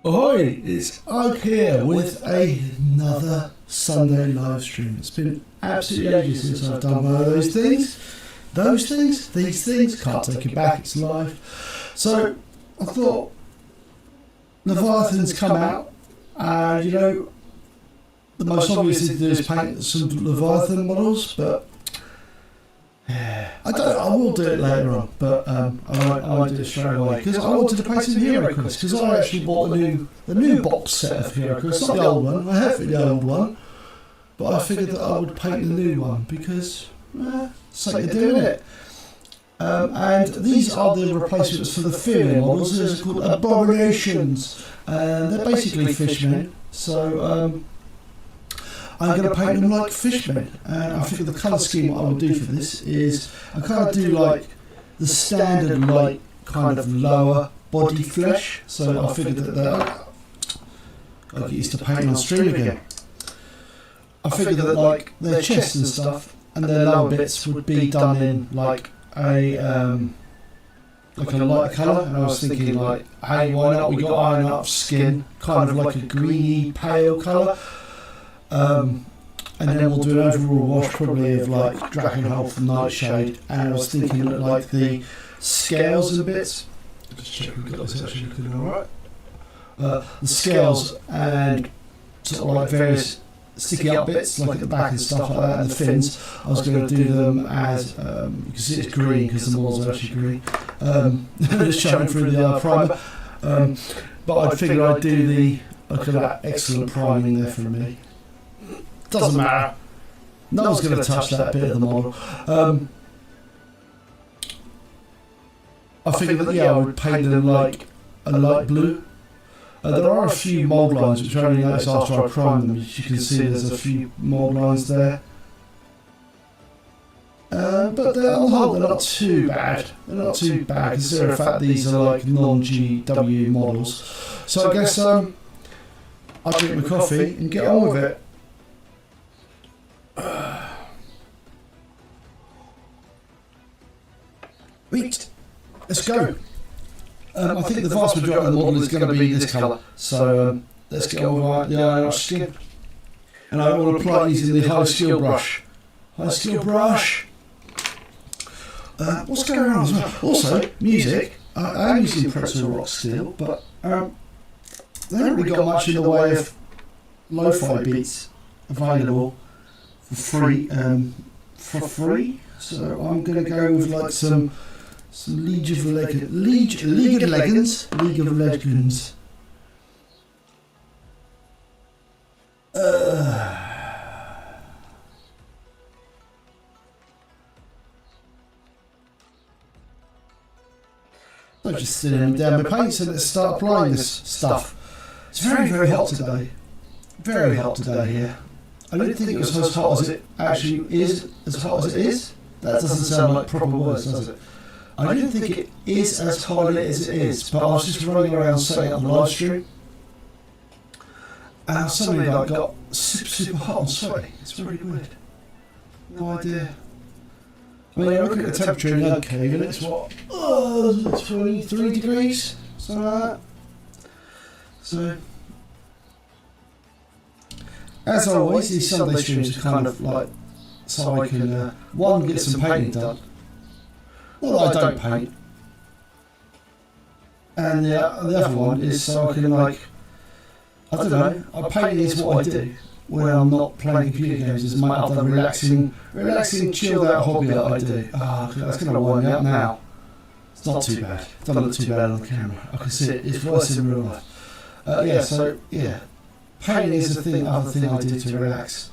Ahoy, it's Ugg here with another Sunday live stream. It's been absolutely ages since I've done one of those things. These things, can't take it back, it's live. So I thought Leviathan's come out, and you know, the most obvious thing to do is paint some Leviathan models, but I will do it later on, but I won't do it straight away because I wanted to paint some Heroquest, because I actually bought the new box set of Heroquest, not the old one. I have the old one, but I figured that I would paint the new one because so you're doing it. And these are the replacements for the female models. These are called Abominations, and they're basically fishmen. So I'm going to paint them like fishmen, and I figure the colour scheme what I would do for this is I kind of do like the standard light kind of lower body flesh, so I figured that I'll get used to painting on stream again. I figured that like their chests and stuff and their lower bits would be done in like a light colour, and I was thinking like, hey, why not, we got iron up skin, kind of like a greeny pale colour. And then we'll do an overall wash probably of like Dragonhealth and Nightshade, and I was thinking like the scales and bits. Just check we've got this actually looking alright. The scales and sort of like various sticky up bits like at the back and stuff like that, and the fins. I was going to do them as you can see it's green because the models are actually green. It's showing through the primer. But I figured I'd do the look at that excellent priming there for me. Doesn't matter. No one's going to touch that bit of the model. I figured that I would paint them like a light blue. There are a few mould lines which I only noticed after I primed them. As you can see, there's a few mould lines there. But on the whole, they're not too bad. They're not too bad considering the fact these are like non-GW models. So I guess I'll drink my coffee and get on with it. Right, let's go. I think the vast majority of the model is going to be this colour, so let's get on with the iron skin. And I will apply using the high skill brush. What's going on as well? Also, music. I am using Pretzel Rock still, but they haven't really got much in the way of lo-fi beats available for free. So I'm going to go with like some League of Legends. I'm just sitting down my paints and let's start applying this stuff. It's very, very hot today. Very hot today here. I didn't think it was as hot as it actually is. As hot as it is? That doesn't sound like proper words, does it? I didn't think it is as hot as it is, but I was just running around setting up the live stream, and I suddenly got super hot and sweaty. It's very weird. No idea. I mean, look at the temperature in the Ugg cave, and it's what? 23 degrees? Something like that. So, as always, these Sunday streams are kind of like so I can, one, get some painting done. Well, I don't paint. And the other one is so I can, like, I don't know, painting is what I do when I'm not playing computer games. It's my other relaxing, chilled out hobby that I do. That's going to wind me up now. It's not too bad. It doesn't look too bad on the camera. I can see it. It's worse in real life. Painting is the other thing I do to relax.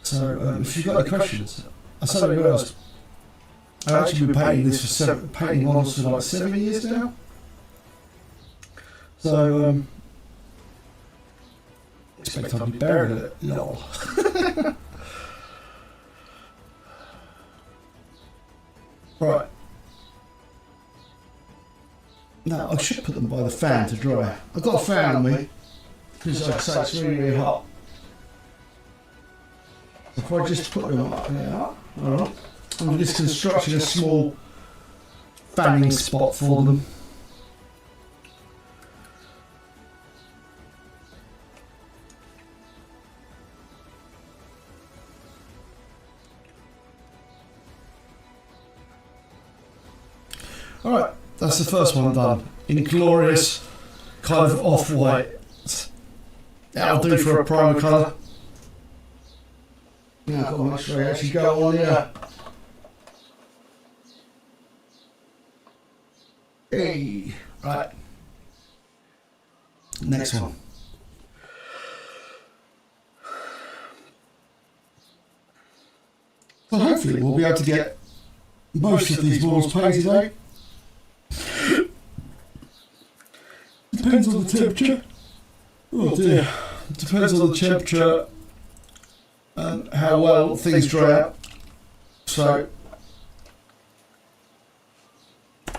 So if you've got any questions, I suddenly realised I've actually been painting this for painting models for like 7 years now. So expect I'll be buried in it. Lol. Right. Now I should put them by the fan to dry. I've got a fan on me because like I say it's really, really hot. If I just put them up there, alright. I'm just constructing a small fanning spot for them. Alright, that's the first one done. Inglorious, kind of off-white. That'll do for a primer colour. Now I've got to make sure I actually go on here. Hey, right. Next one. So hopefully we'll be able to get most of these models painted today. Depends on the temperature. Oh dear. Depends on the temperature and how well things dry out. So,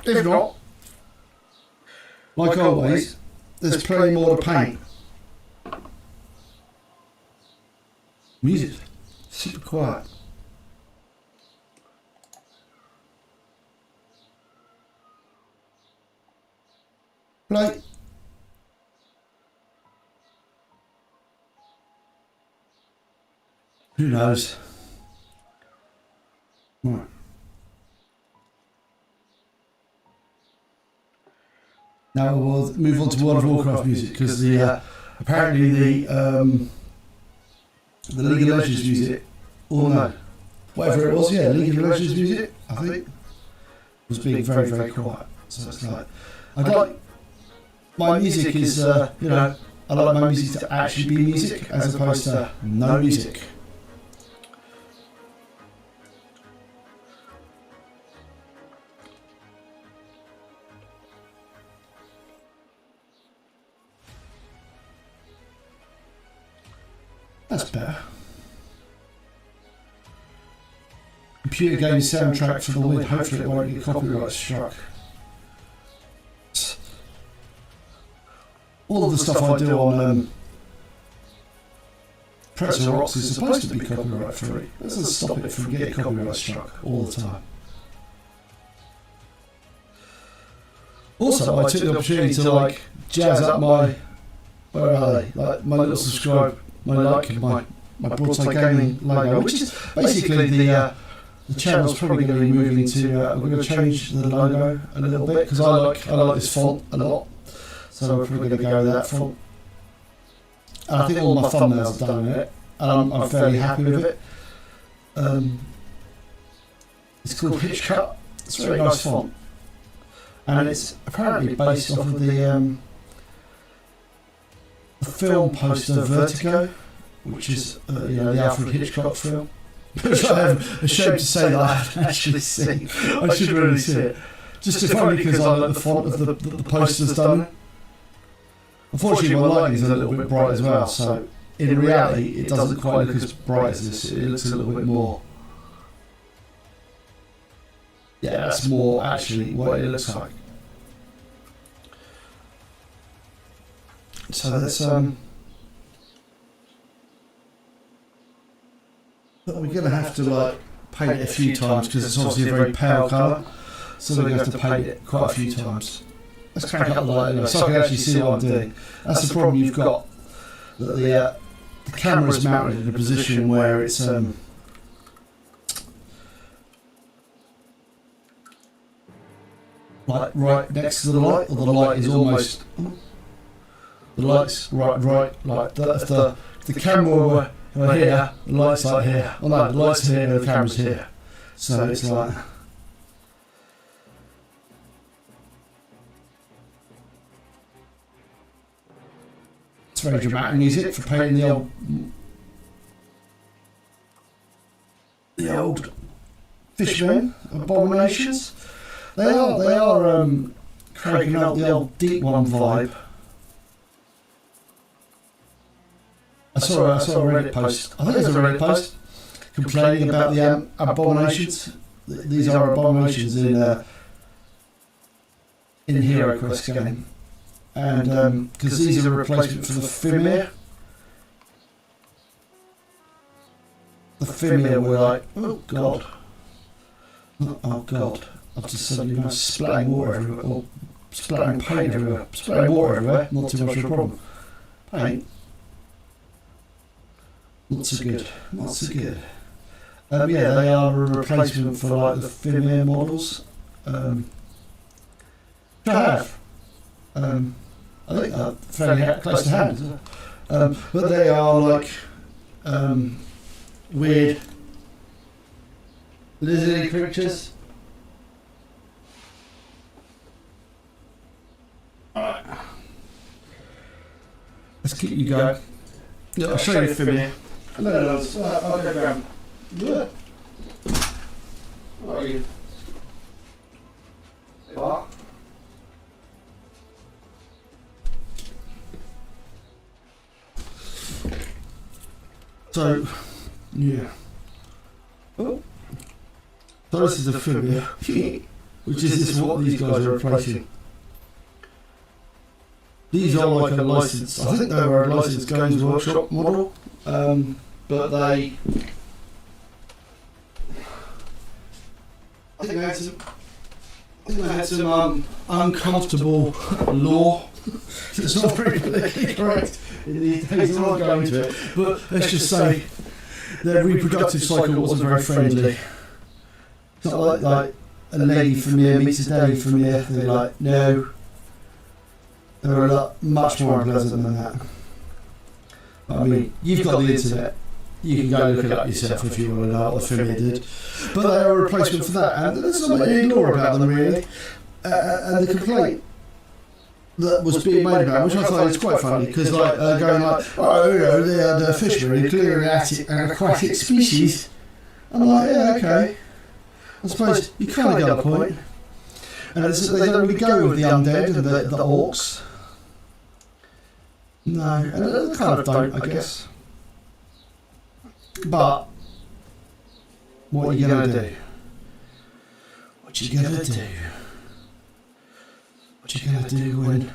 if not, like always, there's plenty more to paint. Music, super quiet. Play. Who knows? Right. Now we'll move on to World of Warcraft music because the apparently the League of Legends music, or no, whatever it was, yeah, League of Legends music, I think, was being very, very quiet. So it's like, I like my music is, you know, I like my music to actually be music as opposed to no music. That's better. Computer game soundtrack for the win. Hopefully it won't get copyright struck. All of the stuff I do on Pretzel Rocks is supposed to be copyright free. That doesn't stop it from getting copyright struck all the time. Also, I took the opportunity to like jazz up my, where are they? Like my little subscribe. My Broadside Gaming logo, which is basically the channel's probably going to be moving to. We're going to change the logo a little bit because I like this font a lot, so we're probably going to go with that font. And I think all my thumbnails are done in it, and I'm fairly happy with it. It's called Hitchcut. It's a very nice font, and it's apparently based off of the film poster Vertigo, which is you know, the Alfred Hitchcock film, which I am ashamed to say that I haven't actually seen. I should really see it. Just if only because I like the font of the poster's done. Unfortunately, my lighting is a little bit bright as well, so in reality, it doesn't quite look as bright as this. It looks a little bit more. Yeah, that's more actually what it looks like. So that's but we're going to have to like paint it a few times because it's obviously a very pale colour, so we're going to have to paint it quite a few times. Let's crank up the light anyway, so I can actually see what I'm doing. That's the problem you've got, that the camera's mounted in a position where it's like right next to the light, or the light is almost. The light's right, like if the camera were here, the light's like here. Oh no, the light's here and the camera's here. So it's like. It's very dramatic music for painting the old fishmen, Abominations. They are cranking out the old Deep One vibe. I saw a Reddit post, I think it was a Reddit post, complaining about the Abominations. These are Abominations in Heroquest game. And because these are a replacement for the Fimir. The Fimir were like, oh god. Oh god. I've just suddenly been splatting water everywhere, or splatting paint everywhere. Splatting water everywhere, not too much of a problem. Paint. Not so good, not so good. Yeah, they are a replacement for like the Fimir models. I have. I think they're fairly close to hand, isn't it? But they are like weird lizardy creatures. Alright. Let's keep you going. Yeah, I'll show you the film here. No, I'll go down. Yeah. What are you? What? So, yeah. Oh. So this is the film here, which is what these guys are replacing. These are like a licensed, I think they were a licensed Games Workshop model, but they, I think they had some uncomfortable lore. It's not very politically correct in these days, I'm not going to it, but let's just say their reproductive cycle wasn't very friendly. It's not like a lady from here meets a daddy from here, they're like, no. They're a lot much more unpleasant than that. I mean, you've got the internet. You can go look it up yourself if you want to know what the film did. But they are a replacement for that, and there's not any lore about them really. And the complaint that was being made about, which I thought was quite funny, because like going like, oh, you know, they're fishermen, clearly an aquatic species. I'm like, yeah, okay. I suppose you kind of got a point. And they don't really go with the undead and the orcs. No, and they kind of don't, I guess. But what are you gonna do? What you gonna do? What you gonna do when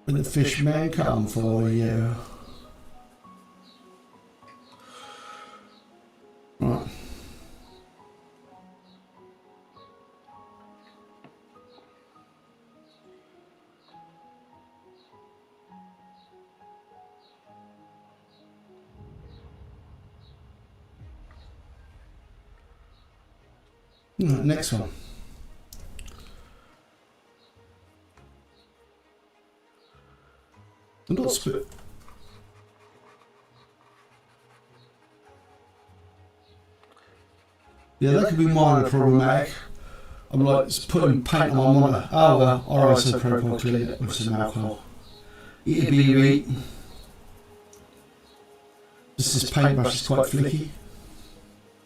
the fishmen come for you? Right. Next one. I'm not spit. Yeah, that could be minor problematic. I'm like putting paint on my monitor. Oh well, alright, so protocol clean it with some alcohol. It'll be you eat. This paintbrush is quite flicky.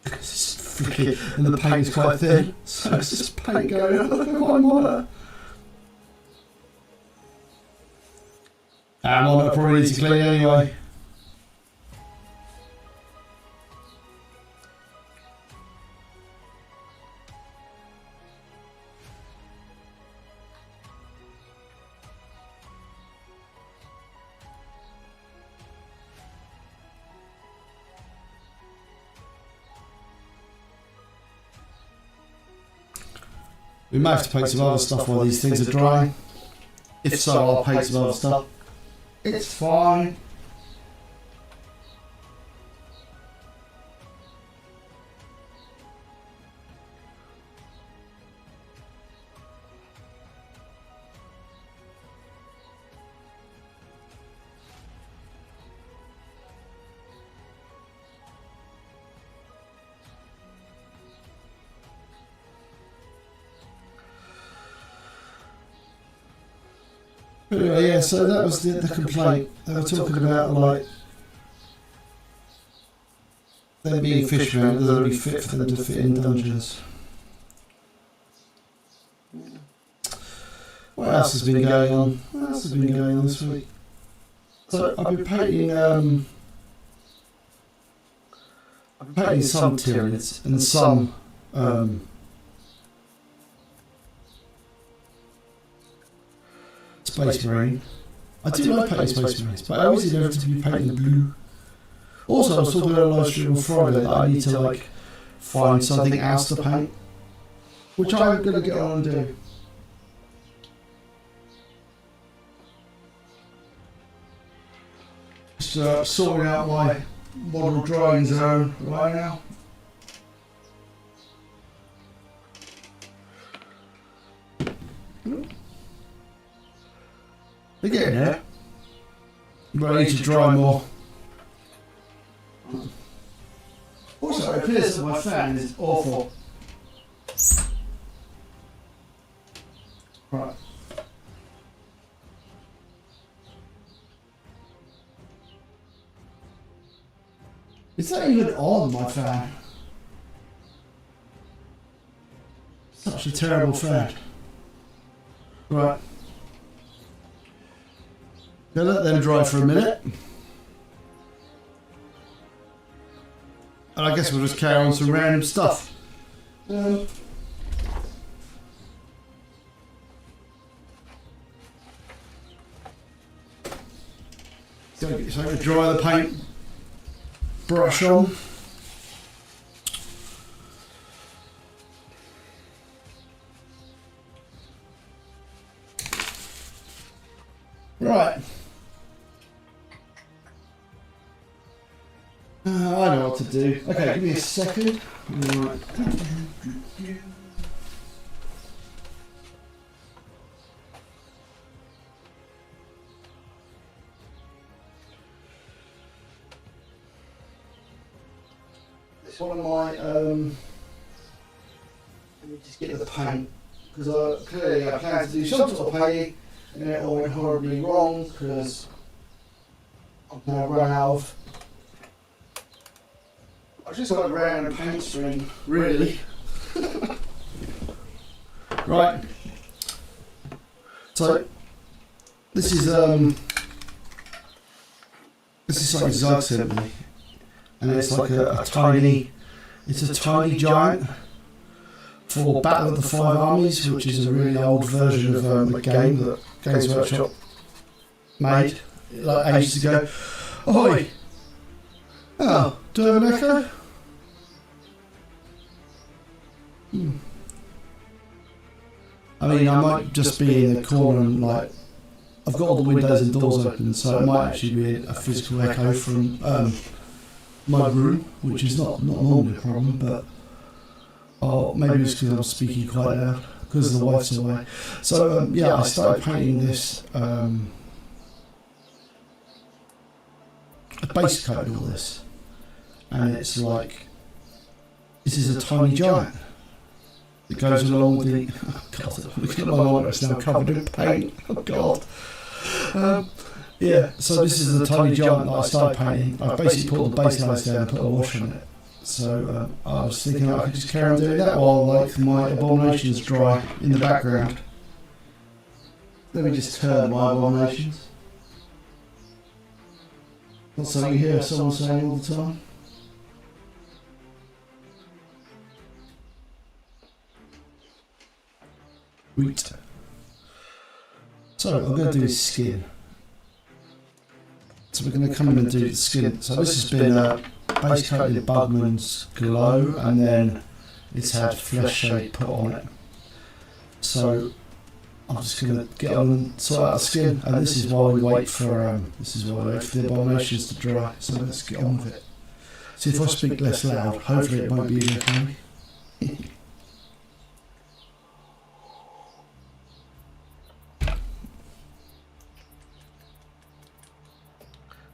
It's flicky and the paint is quite thin. So it's just paint going on my monitor. My monitor probably needs to clean anyway. We may have to paint some other stuff while these things are drying. If so, I'll paint some other stuff. It's fine. Anyway, yeah, so that was the complaint. They were talking about, like, them being fishermen, that would be fit for them to fit in dungeons. What else has been going on? What else has been going on this week? So I've been painting some Tyranids and some Space Marine. I do like painting Space Marines, but I always inevitably painting blue. Also, I was talking about a live stream on Friday that I need to like find something else to paint, which I'm going to get on and do. Just sorting out my model drawing zone right now. They're getting there. But I need to dry more. Also, it appears that my fan is awful. Right. Is that even on, my fan? Such a terrible fan. Right. Gonna let them dry for a minute. And I guess we'll just carry on some random stuff. So I'm going to dry the paint brush on. Right. I know what to do. Okay, give me a second. Right. It's one of my, let me just get the paint, because clearly I plan to do some sort of painting, and it all went horribly wrong, because I've now run out of, I've just got a random paint string, really. Right. So, this is something Zug sent me. And it's like a tiny giant for Battle of the Five Armies, which is a really old version of a game that Games Workshop made like ages ago. Ahoy! Oh, do I have an echo? I mean, I might just be in the corner and like, I've got all the windows and doors open, so it might actually be a physical echo from my room, which is not normally a problem, but maybe it's because I'm speaking quite loud because the wife's away. So yeah, I started painting this a base coat of all this, and it's like, this is a tiny giant that goes along with the, oh god, look at my monitor, it's now covered in paint, oh god. Yeah, so this is the tiny giant that I started painting. I basically put the base layers down and put a wash on it. So I was thinking I could just carry on doing that while like my Abominations dry in the background. Let me just turn my Abominations. That's something you hear someone saying all the time. Wheat. So I'm going to do his skin. So we're going to come in and do the skin. So this has been base coated in Bugman's Glow, and then it's had flesh shade put on it. So I'm just going to get on and sort out the skin, and this is while we wait for the Abominations to dry. So let's get on with it. See, if I speak less loud, hopefully it won't be okay.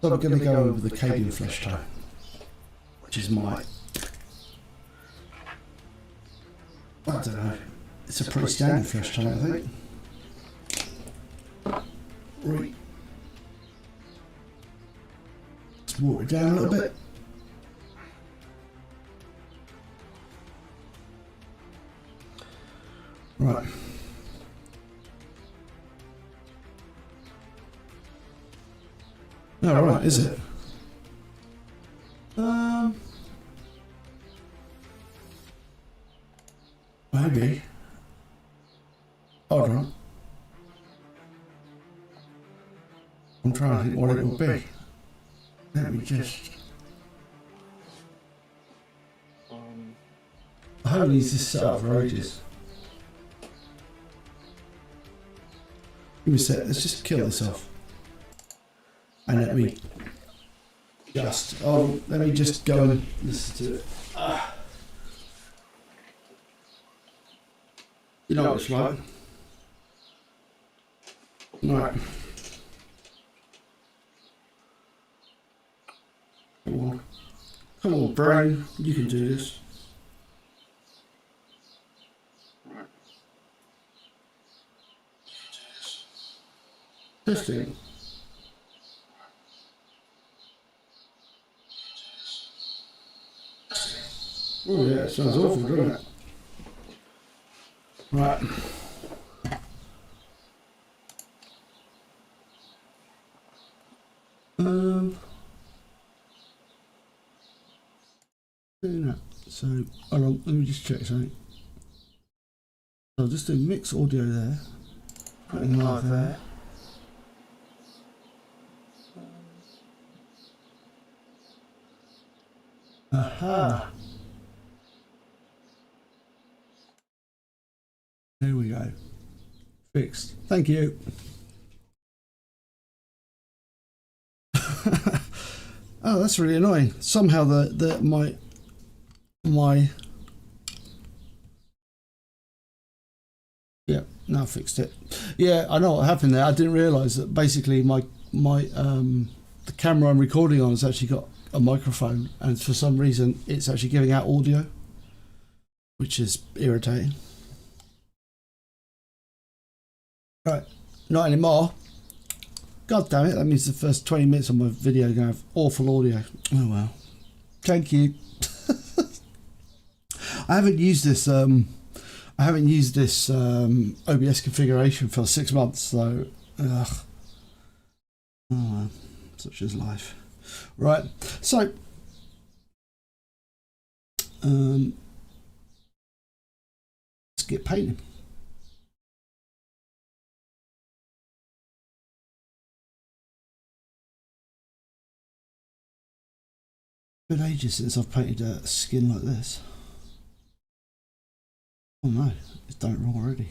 So we're going to go over the Cadian flesh tone, which is my, I don't know, it's a pretty standard flesh tone, I think. Right. Let's water it down a little bit. Right. Oh, right, is it? Maybe. Hold on. I'm trying to think what it will be. Let me just... I haven't used this set up for ages. Give me a sec, let's just kill this off. And let me just go and listen to it. You know what it's like. Right. Come on. Come on, brain. You can do this. Right. Testing. Oh yeah, it sounds awful, doesn't it? Right. Doing that. So, hold on, let me just check something. So I'll just do mix audio there. Putting live there. Aha. There we go. Fixed. Thank you. Oh, that's really annoying. Somehow my yeah, now I fixed it. Yeah, I know what happened there. I didn't realise that basically my the camera I'm recording on has actually got a microphone, and for some reason it's actually giving out audio, which is irritating. Right, not anymore. God damn it, that means the first 20 minutes of my video are going to have awful audio. Oh well. Thank you. I haven't used this OBS configuration for 6 months, so ugh. Oh well, such is life. Right, so let's get painting. It's been ages since I've painted a skin like this. Oh no, it's done it wrong already.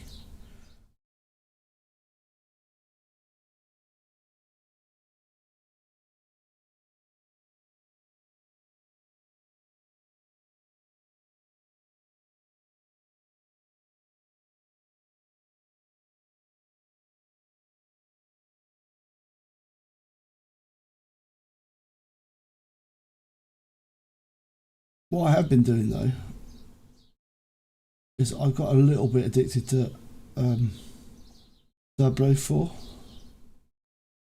What I have been doing though is I've got a little bit addicted to 004.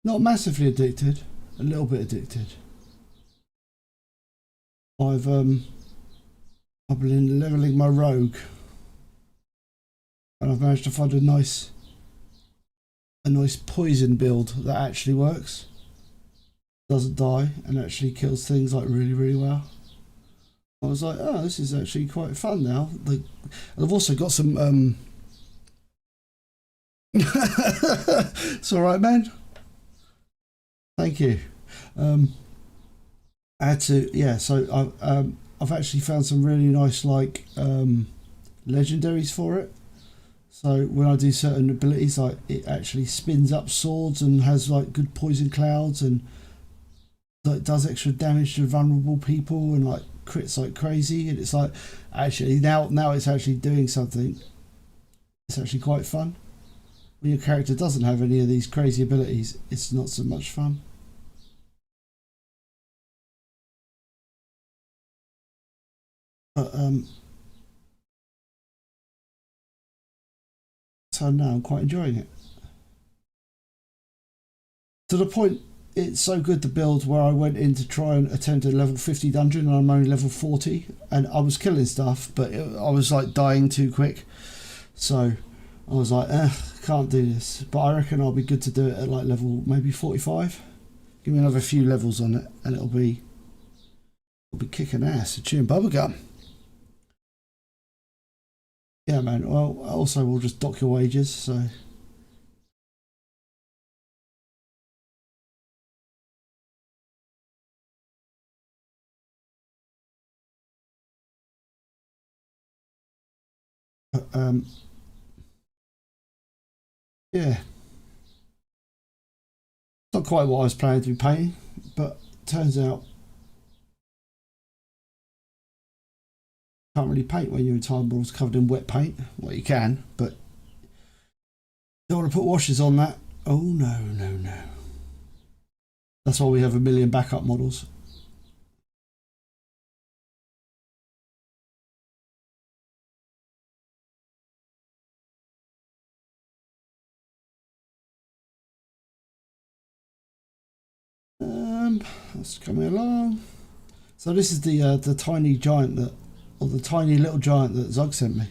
Not massively addicted, a little bit addicted. I've been leveling my rogue, and I've managed to find a nice poison build that actually works, doesn't die, and actually kills things like really well. I was like, oh, this is actually quite fun now. Like, I've also got some it's all right, man. Thank you. I had to, yeah. So I've actually found some really nice like legendaries for it. So when I do certain abilities, like it actually spins up swords and has like good poison clouds, and like does extra damage to vulnerable people and like crits like crazy. And it's like actually now it's actually doing something. It's actually quite fun. When your character doesn't have any of these crazy abilities, it's not so much fun. But so now I'm quite enjoying it. To the point, it's so good to build where I went in to try and attempt a level 50 dungeon and I'm only level 40, and I was killing stuff, but I was like dying too quick. So I was like, can't do this. But I reckon I'll be good to do it at like level maybe 45. Give me another few levels on it and it'll be kicking ass and chewing bubblegum. Yeah, man. Well, also we'll just dock your wages, so. Yeah. Not quite what I was planning to be painting, but turns out you can't really paint when your entire board's covered in wet paint. Well, you can, but you don't want to put washes on that, Oh no, no, no. That's why we have a million backup models. That's coming along. So this is the tiny giant that, or the tiny little giant that Zug sent me.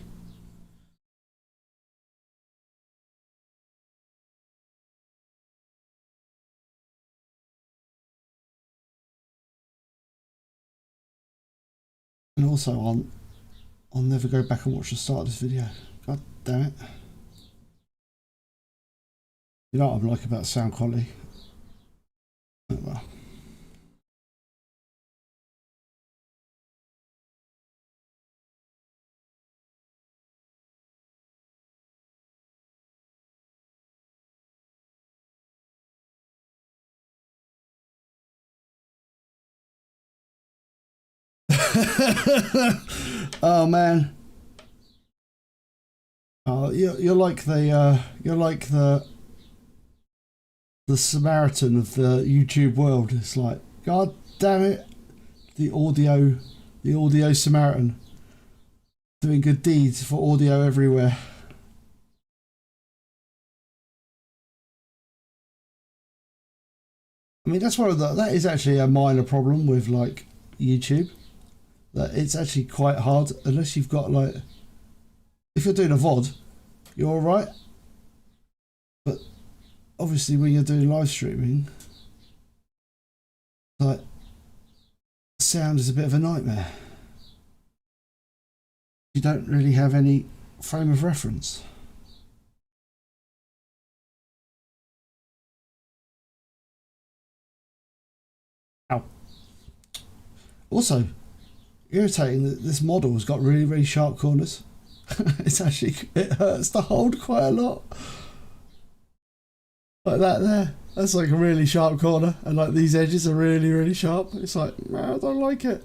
And also I'll never go back and watch the start of this video. God damn it. You know what I'm like about sound quality? Oh well. Oh man. Oh, you're like the Samaritan of the YouTube world. It's like, God damn it, the audio Samaritan, doing good deeds for audio everywhere. I mean, that's one of that is actually a minor problem with like YouTube. That it's actually quite hard unless you've got like, if you're doing a VOD, you're all right. But obviously, when you're doing live streaming, like, sound is a bit of a nightmare. You don't really have any frame of reference. Ow. Also, irritating that this model has got really, really sharp corners. It hurts to hold quite a lot. Like that there. That's like a really sharp corner, and like these edges are really, really sharp. It's like, I don't like it.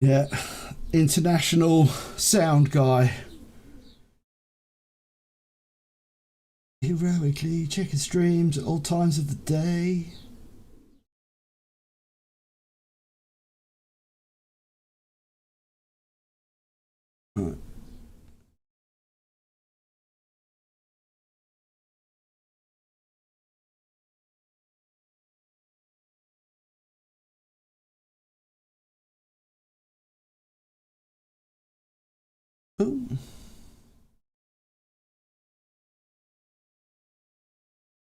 Yeah, international sound guy. Heroically checking streams at all times of the day. Right. Ooh.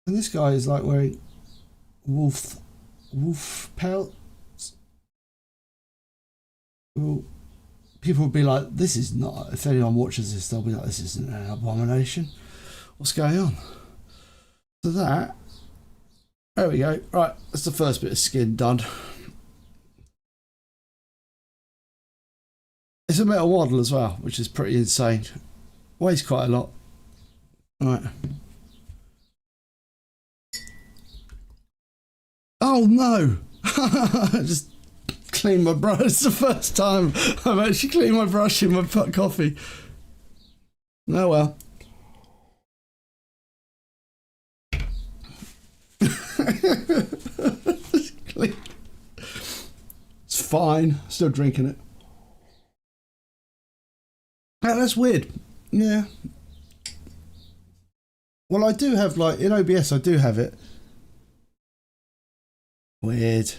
And this guy is like wearing wolf pelts. Well, people would be like, this is not, if anyone watches this, they'll be like, this isn't an abomination. What's going on? So that, there we go. Right, that's the first bit of skin done. It's a metal waddle as well, which is pretty insane. Weighs quite a lot. Right. Oh no! Just clean my brush. It's the first time I've actually cleaned my brush in my coffee. Oh well. It's fine. Still drinking it. Oh, that's weird. Yeah. Well, I do have, like, in OBS, I do have it. Weird.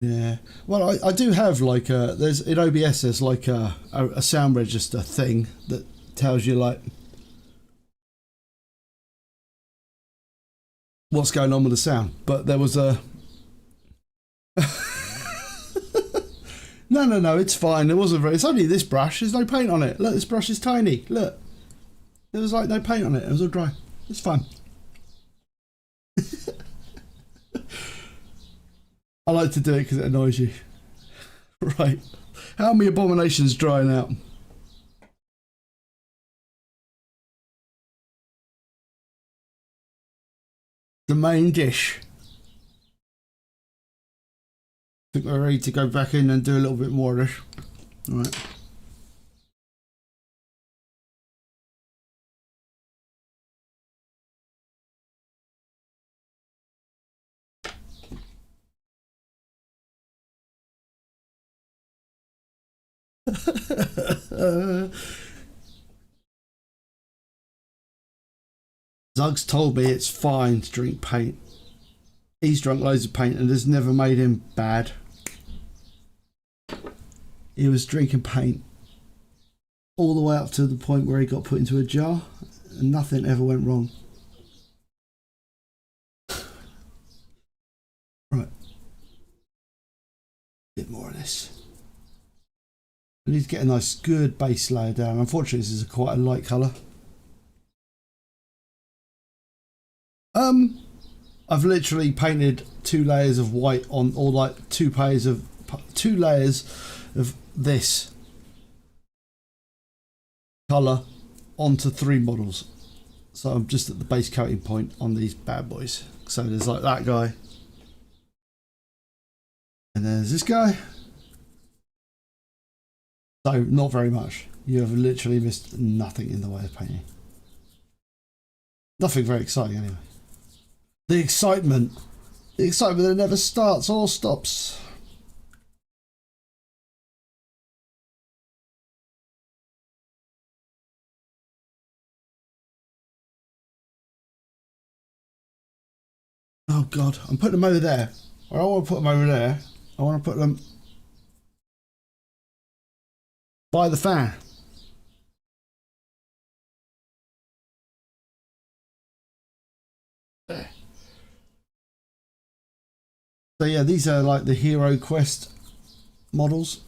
Yeah. Well, I do have, like, there's, in OBS, there's, like, a sound register thing that tells you, like, what's going on with the sound. But there was a... No, it's fine. It wasn't very... It's only this brush. There's no paint on it. Look, this brush is tiny. Look. There was, like, no paint on it. It was all dry. It's fine. I like to do it because it annoys you. Right. How many Abominations drying out? The main dish. I think we're ready to go back in and do a little bit more of this. All right. Zug's told me it's fine to drink paint. He's drunk loads of paint and it's never made him bad. He was drinking paint all the way up to the point where he got put into a jar and nothing ever went wrong. Right. Bit more of this. We need to get a nice good base layer down. Unfortunately, this is quite a light colour. I've literally painted 2 layers of white on, or like 2 layers of this colour onto 3 models. So I'm just at the base coating point on these bad boys. So there's like that guy, and there's this guy. So not very much. You have literally missed nothing in the way of painting. Nothing very exciting anyway. The excitement that never starts or stops. Oh God, I'm putting them over there. I don't want to put them over there. I want to put them by the fan. There. So yeah, these are like the Heroquest models.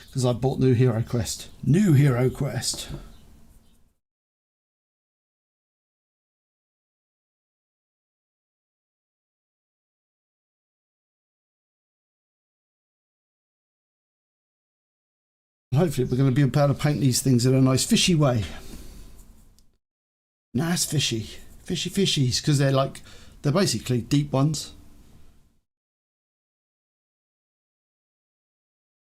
Because I bought new Heroquest. New Heroquest. Hopefully we're going to be able to paint these things in a nice fishy way. Nice fishy. Fishy fishies, because they're basically deep ones.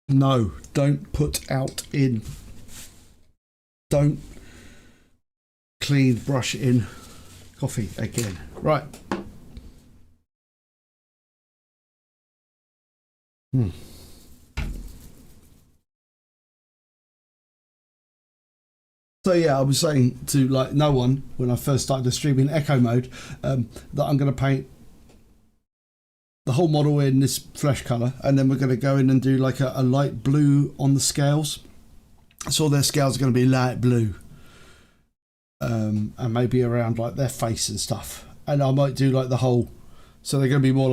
No, don't put out in. Don't clean brush in coffee again. Right. So yeah, I was saying to like no one when I first started the stream in echo mode that I'm going to paint the whole model in this flesh colour, and then we're going to go in and do like a light blue on the scales. So their scales are going to be light blue, and maybe around like their face and stuff. And I might do like the whole, so they're going to be more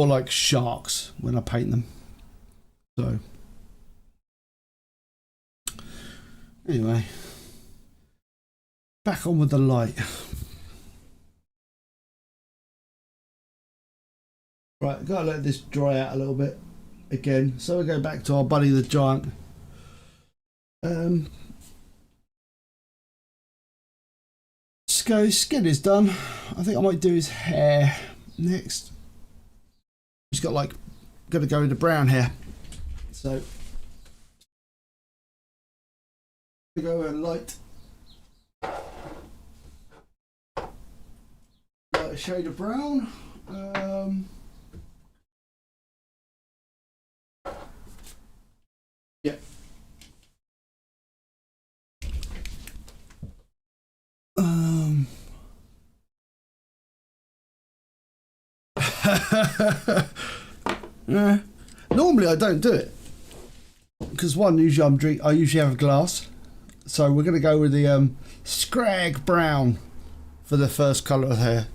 like sharks when I paint them. So anyway, back on with the light. Right, gotta let this dry out a little bit again. So we go back to our buddy the giant. So his skin is done. I think I might do his hair next. He's got like, gotta go into brown hair. So we go a light shade of brown. Yeah. Normally I don't do it because one, usually I usually have a glass, so we're going to go with the scrag brown for the first colour of hair.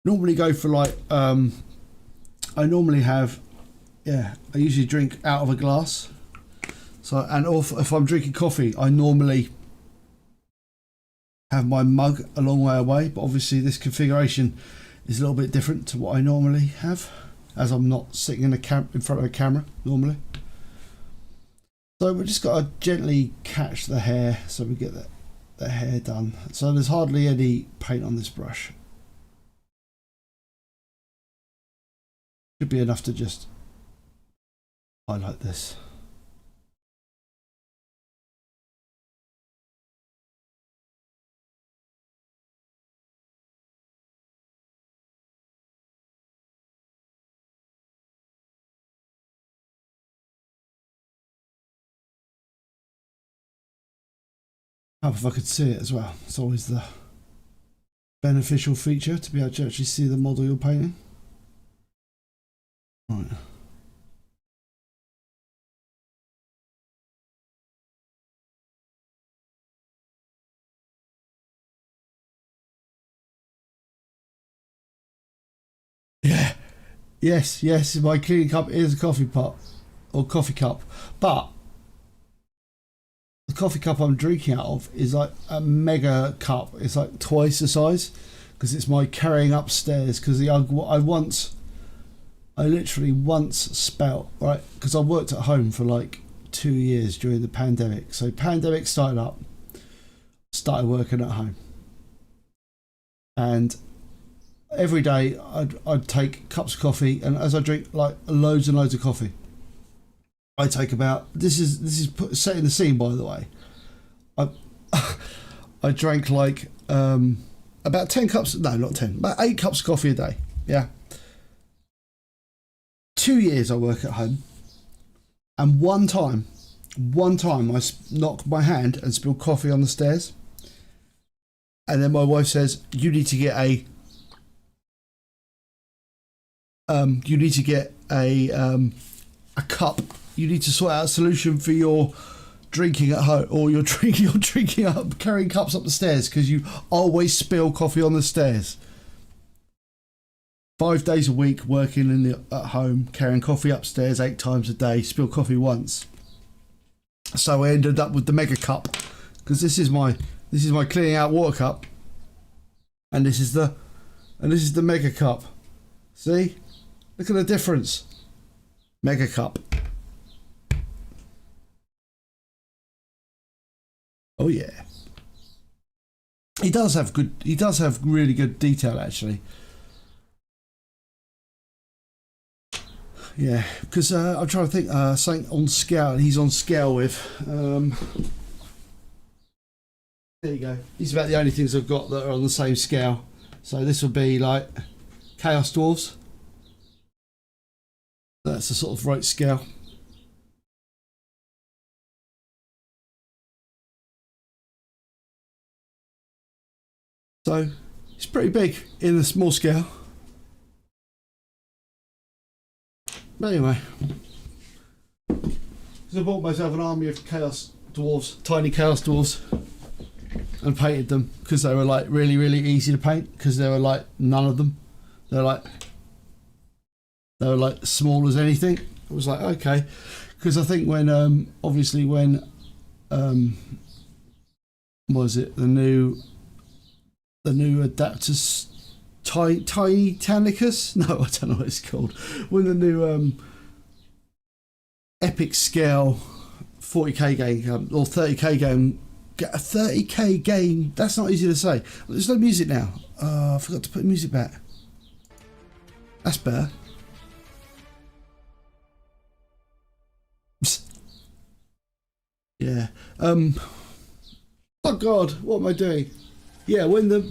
Normally go for like I normally have, yeah, I usually drink out of a glass. So, and if I'm drinking coffee, I normally have my mug a long way away, but obviously this configuration is a little bit different to what I normally have, as I'm not sitting in front of a camera normally. So we've just got to gently catch the hair so we get the hair done. So there's hardly any paint on this brush. Should be enough to just highlight this. If I could see it as well. It's always the beneficial feature to be able to actually see the model you're painting. Right. Yeah. Yes, my cleaning cup is a coffee pot or coffee cup, but the coffee cup I'm drinking out of is like a mega cup. It's like twice the size because it's my carrying upstairs. Because I literally once spelt, right, because I worked at home for like 2 years during the pandemic. So pandemic started working at home, and every day I'd take cups of coffee, and as I drink like loads and loads of coffee, I take about, this is setting the scene, by the way. I drank like about 10 cups, no, not 10, about 8 cups of coffee a day. Yeah. 2 years I work at home, and one time I knocked my hand and spilled coffee on the stairs, and then my wife says, you need to get a cup. You need to sort out a solution for your drinking at home, or you're drinking up, carrying cups up the stairs, because you always spill coffee on the stairs. 5 days a week working at home, carrying coffee upstairs 8 times a day, spill coffee once. So I ended up with the mega cup, because this is my cleaning out water cup, and this is the mega cup. See, look at the difference. Mega cup. Oh yeah. He does have really good detail, actually. Yeah, because I'm trying to think something on scale. He's on scale with. There you go. These are about the only things I've got that are on the same scale. So this will be like Chaos Dwarves. That's the sort of right scale. So it's pretty big in the small scale. But anyway, so I bought myself an army of Chaos Dwarves, tiny Chaos Dwarves, and painted them because they were like really, really easy to paint, because there were like none of them. They were like small as anything. It was like, okay, because I think when obviously when was it the new Adaptus Tiny Tanicus? No, I don't know what it's called. When the new epic scale 40k game or 30k game, get a 30k game. That's not easy to say. There's no music now. I forgot to put music back. That's better. Yeah. Oh God, what am I doing? Yeah, when the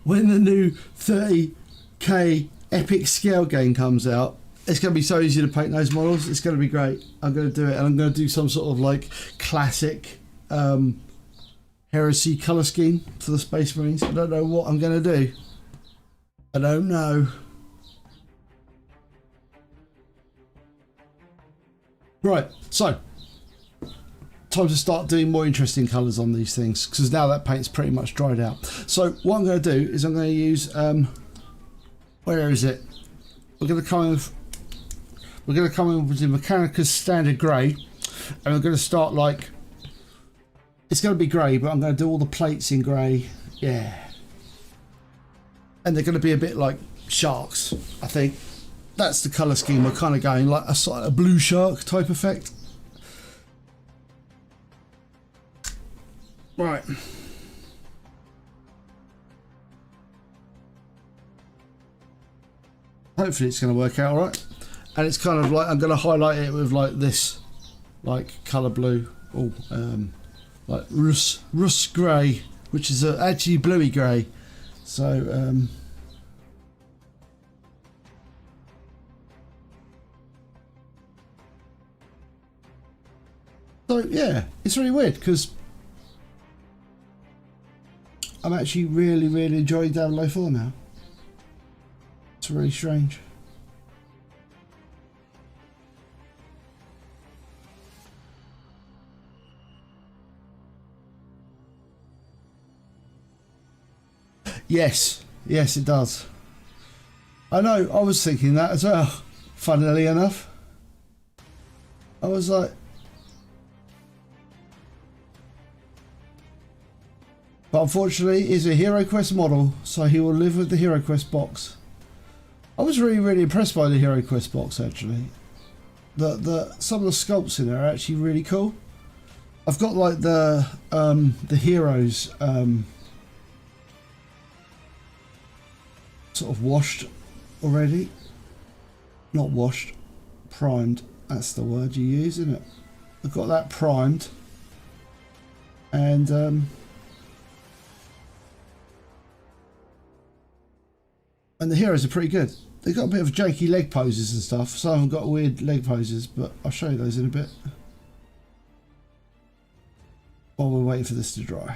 new 30k epic scale game comes out, it's going to be so easy to paint those models. It's going to be great. I'm going to do it, and I'm going to do some sort of like classic heresy colour scheme for the Space Marines. I don't know what I'm going to do. I don't know. Right, so time to start doing more interesting colours on these things, because now that paint's pretty much dried out. So what I'm going to do is I'm going to use where is it? We're going to come in with the Mechanicus standard grey, and we're going to start like It's going to be grey, but I'm going to do all the plates in grey. Yeah. And they're going to be a bit like sharks, I think. That's the colour scheme we're kind of going, like a sort of blue shark type effect. Right. Hopefully it's going to work out all right. And it's kind of like, I'm going to highlight it with like this, like colour blue. Oh, like Rus grey, which is actually bluey grey. So, so yeah, it's really weird because I'm actually really enjoying 004 now. It's really strange. Yes, yes it does. I know, I was thinking that as well, funnily enough. I was like... But unfortunately, he's a Heroquest model, so he will live with the Heroquest box. I was really impressed by the Heroquest box, actually. Some of the sculpts in there are actually really cool. I've got like the heroes sort of washed already. Not washed, primed. That's the word you use, isn't it? I've got that primed, and the heroes are pretty good. They've got a bit of janky leg poses and stuff. Some of them got weird leg poses, but I'll show you those in a bit. While we're waiting for this to dry.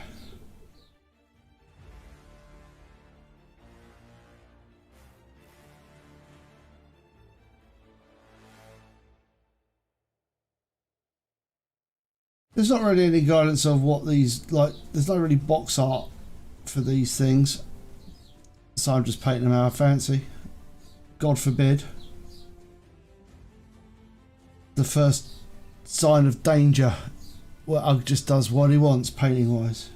There's not really any guidance of what these, like, there's not really box art for these things. So I'm just painting them how I fancy. God forbid the first sign of danger, well, Ugg just does what he wants painting wise.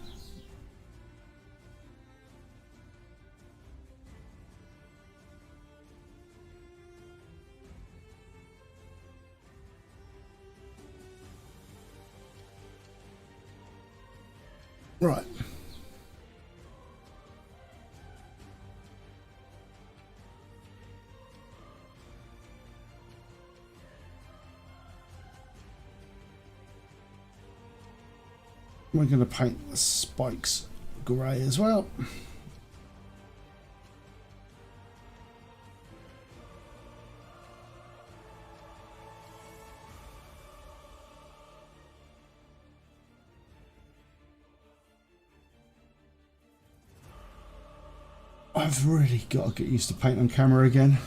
Right. We're going to paint the spikes grey as well. I've really got to get used to paint on camera again.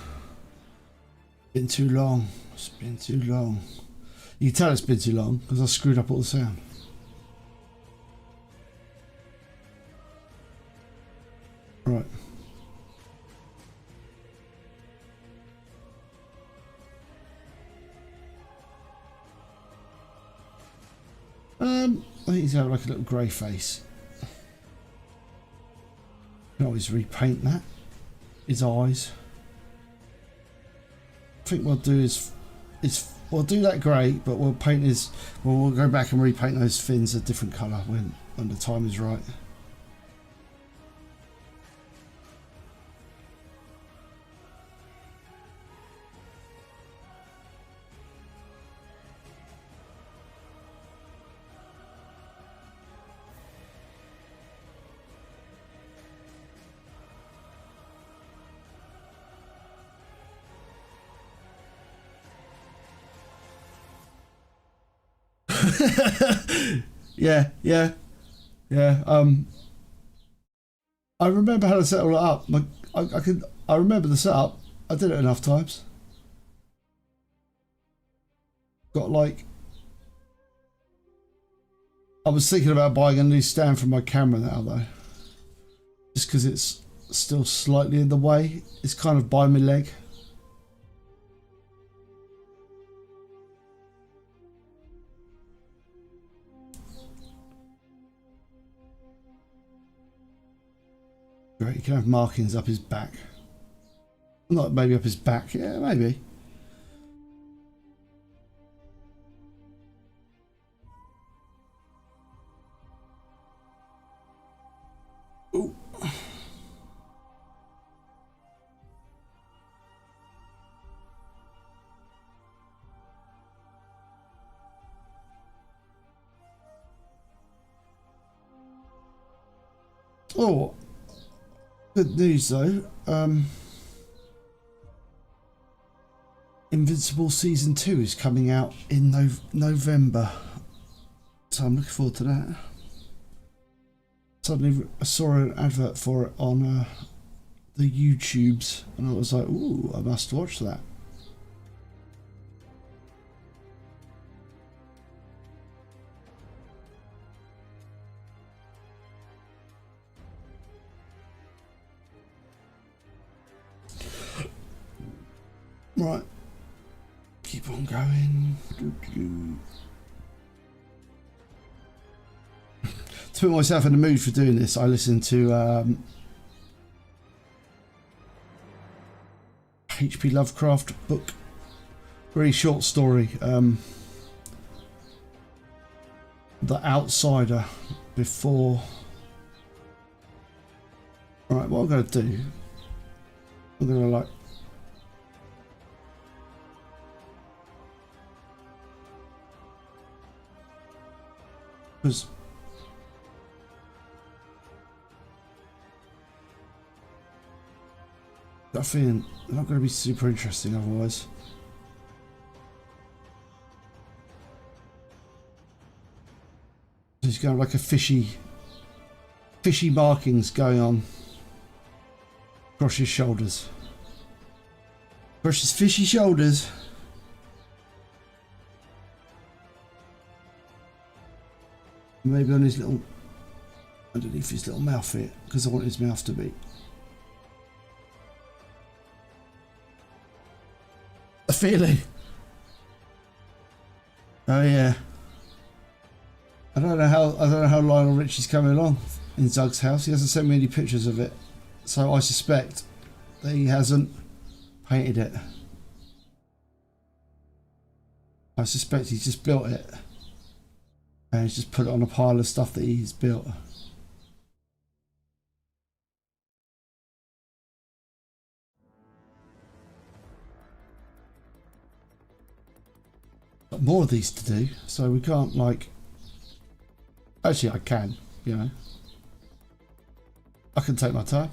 Been too long. It's been too long. You can tell it's been too long because I screwed up all the sound. Right. I think he's got like a little grey face. Can always repaint that. His eyes. I think what we'll do is we'll do that grey, but we'll paint his. Well, we'll go back and repaint those fins a different colour when the time is right. Yeah. I remember how to set all that up. I remember the setup. I did it enough times. Got like, I was thinking about buying a new stand for my camera now though, just because it's still slightly in the way. It's kind of by my leg. great. He can have markings up his back. Not maybe up his back. Yeah, maybe. Ooh. Oh, good news though. Invincible Season 2 is coming out in November. So I'm looking forward to that. Suddenly I saw an advert for it on the YouTubes and I was like, ooh, I must watch that. Right. Keep on going. To put myself in the mood for doing this, I listened to H.P. Lovecraft book. Very short story. The Outsider before. Right, what I'm going to do, I'm going to like. Because I feeling they're not going to be super interesting otherwise. He's got like a fishy markings going on across his shoulders. Across his fishy shoulders. Maybe on his little, underneath his little mouth here, because I want his mouth to be. A feeling. Oh yeah. I don't know how Lionel Richie's coming along in Zug's house. He hasn't sent me any pictures of it, so I suspect that he hasn't painted it. I suspect he's just built it. And he's just put it on a pile of stuff that he's built. Got more of these to do, so we can't like. Actually, I can, you know. I can take my time.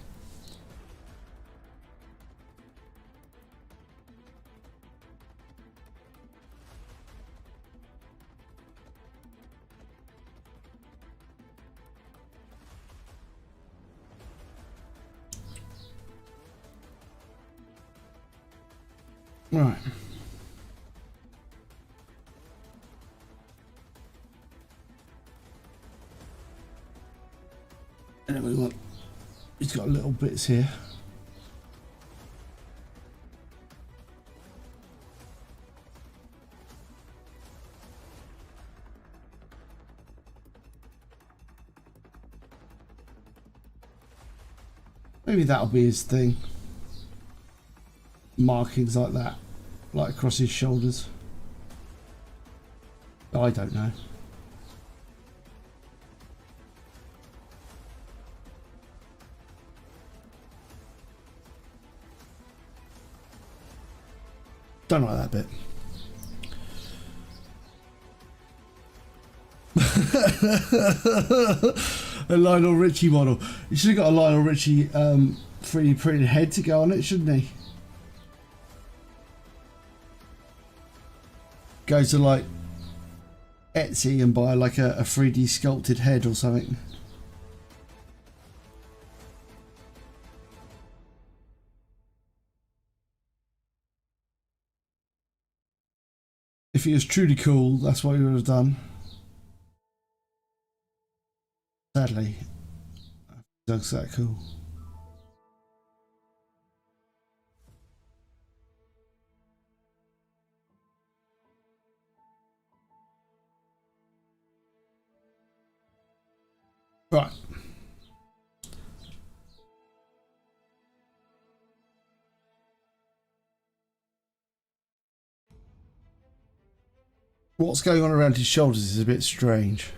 Right. And then we want, he's got little bits here. Maybe that'll be his thing. Markings like that, like across his shoulders. I don't know. Don't like that bit. A Lionel Richie model. You should have got a Lionel Richie 3D printed head to go on it, shouldn't he? Go to like Etsy and buy like a 3D sculpted head or something. If he was truly cool, that's what he would have done. Sadly, Doug's that cool. Right. What's going on around his shoulders is a bit strange.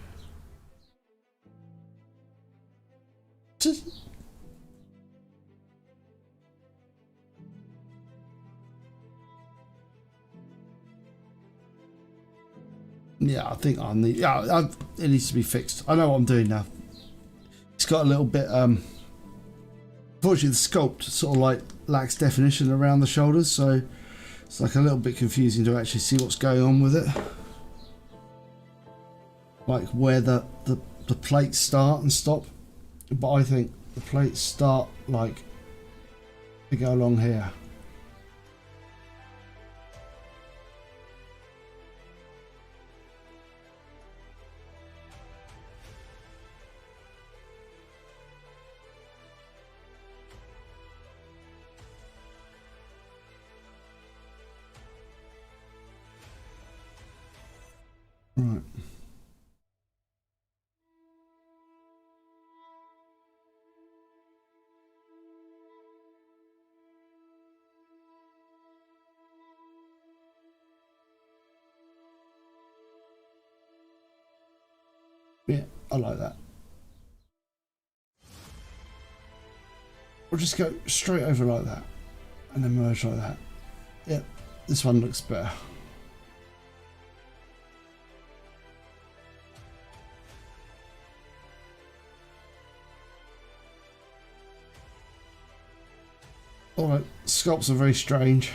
Yeah, I think I need. Yeah, it needs to be fixed. I know what I'm doing now. It's got a little bit. Unfortunately, the sculpt sort of like lacks definition around the shoulders, so it's like a little bit confusing to actually see what's going on with it. Like where the plates start and stop. But I think the plates start like to go along here. Right. Yeah, I like that. We'll just go straight over like that and then merge like that. Yep, this one looks better. Alright, sculpts are very strange.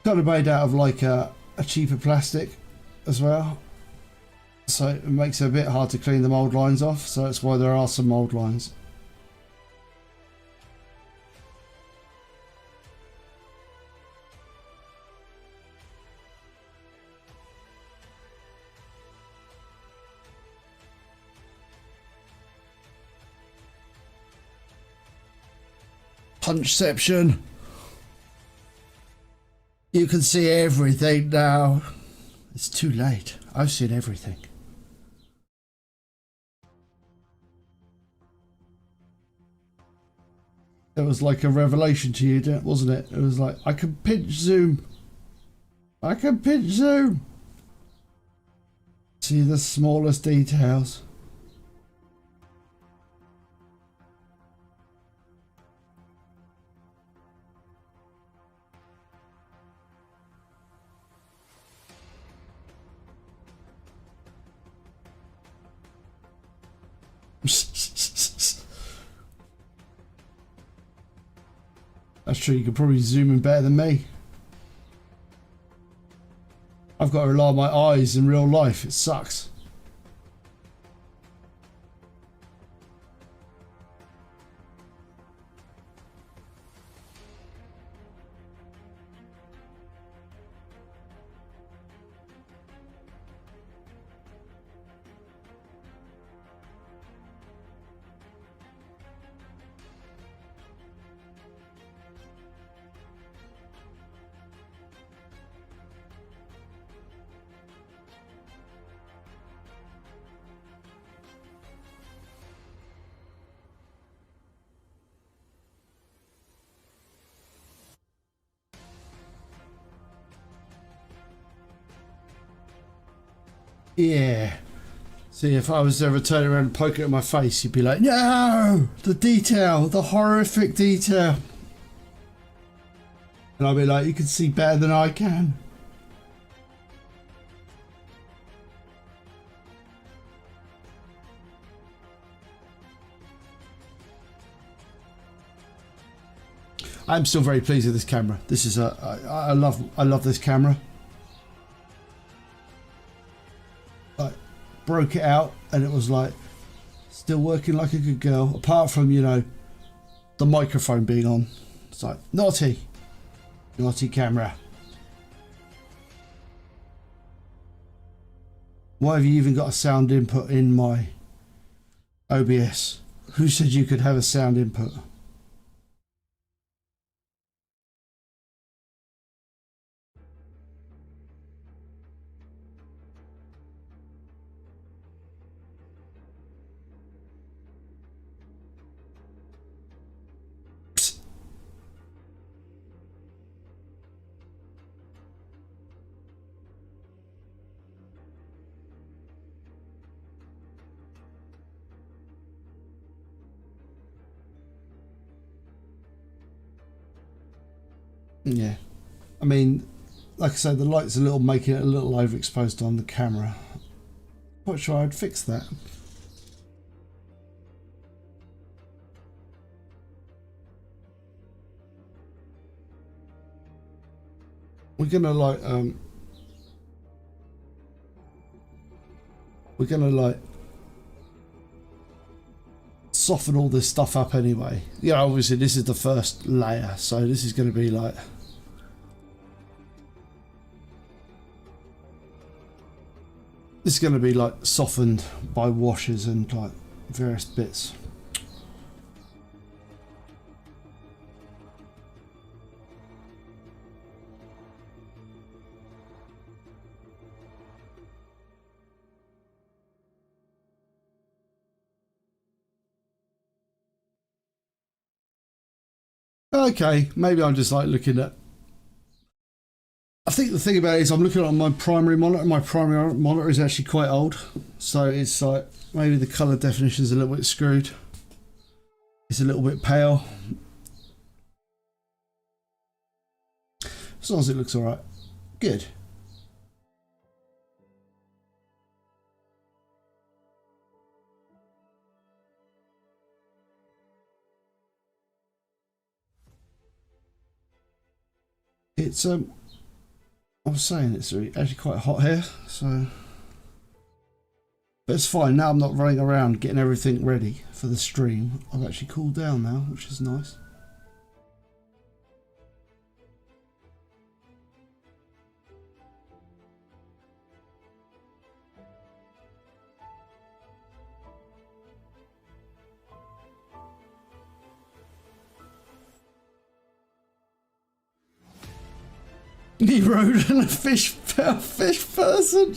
Kind of made out of like a cheaper plastic as well. So it makes it a bit hard to clean the mould lines off, so that's why there are some mould lines. Punchception. You can see everything now. It's too late. I've seen everything. It was like a revelation to you, wasn't it? It was like, I can pinch zoom. I can pinch zoom. See the smallest details. That's true, you could probably zoom in better than me. I've got to rely on my eyes in real life, it sucks. Yeah. See, if I was ever turning around and poking at my face, you'd be like, no! The detail! The horrific detail! And I'd be like, you can see better than I can. I'm still very pleased with this camera. This is I love this camera. Broke it out and it was like still working like a good girl, apart from, you know, the microphone being on. It's like naughty camera. Why have you even got a sound input in my OBS? Who said you could have a sound input? Yeah. I mean, like I said, the light's making it a little overexposed on the camera. Quite sure I'd fix that. We're gonna soften all this stuff up anyway. Yeah, obviously this is the first layer, so this is going to be like softened by washes and like various bits. Okay, maybe I'm just like looking at. I think the thing about it is I'm looking at my primary monitor. My primary monitor is actually quite old, so it's like maybe the color definition is a little bit screwed. It's a little bit pale. As long as it looks all right, good. It's I was saying it's actually quite hot here, so but it's fine. Now I'm not running around getting everything ready for the stream. I've actually cooled down now, which is nice. He rode in a fish person.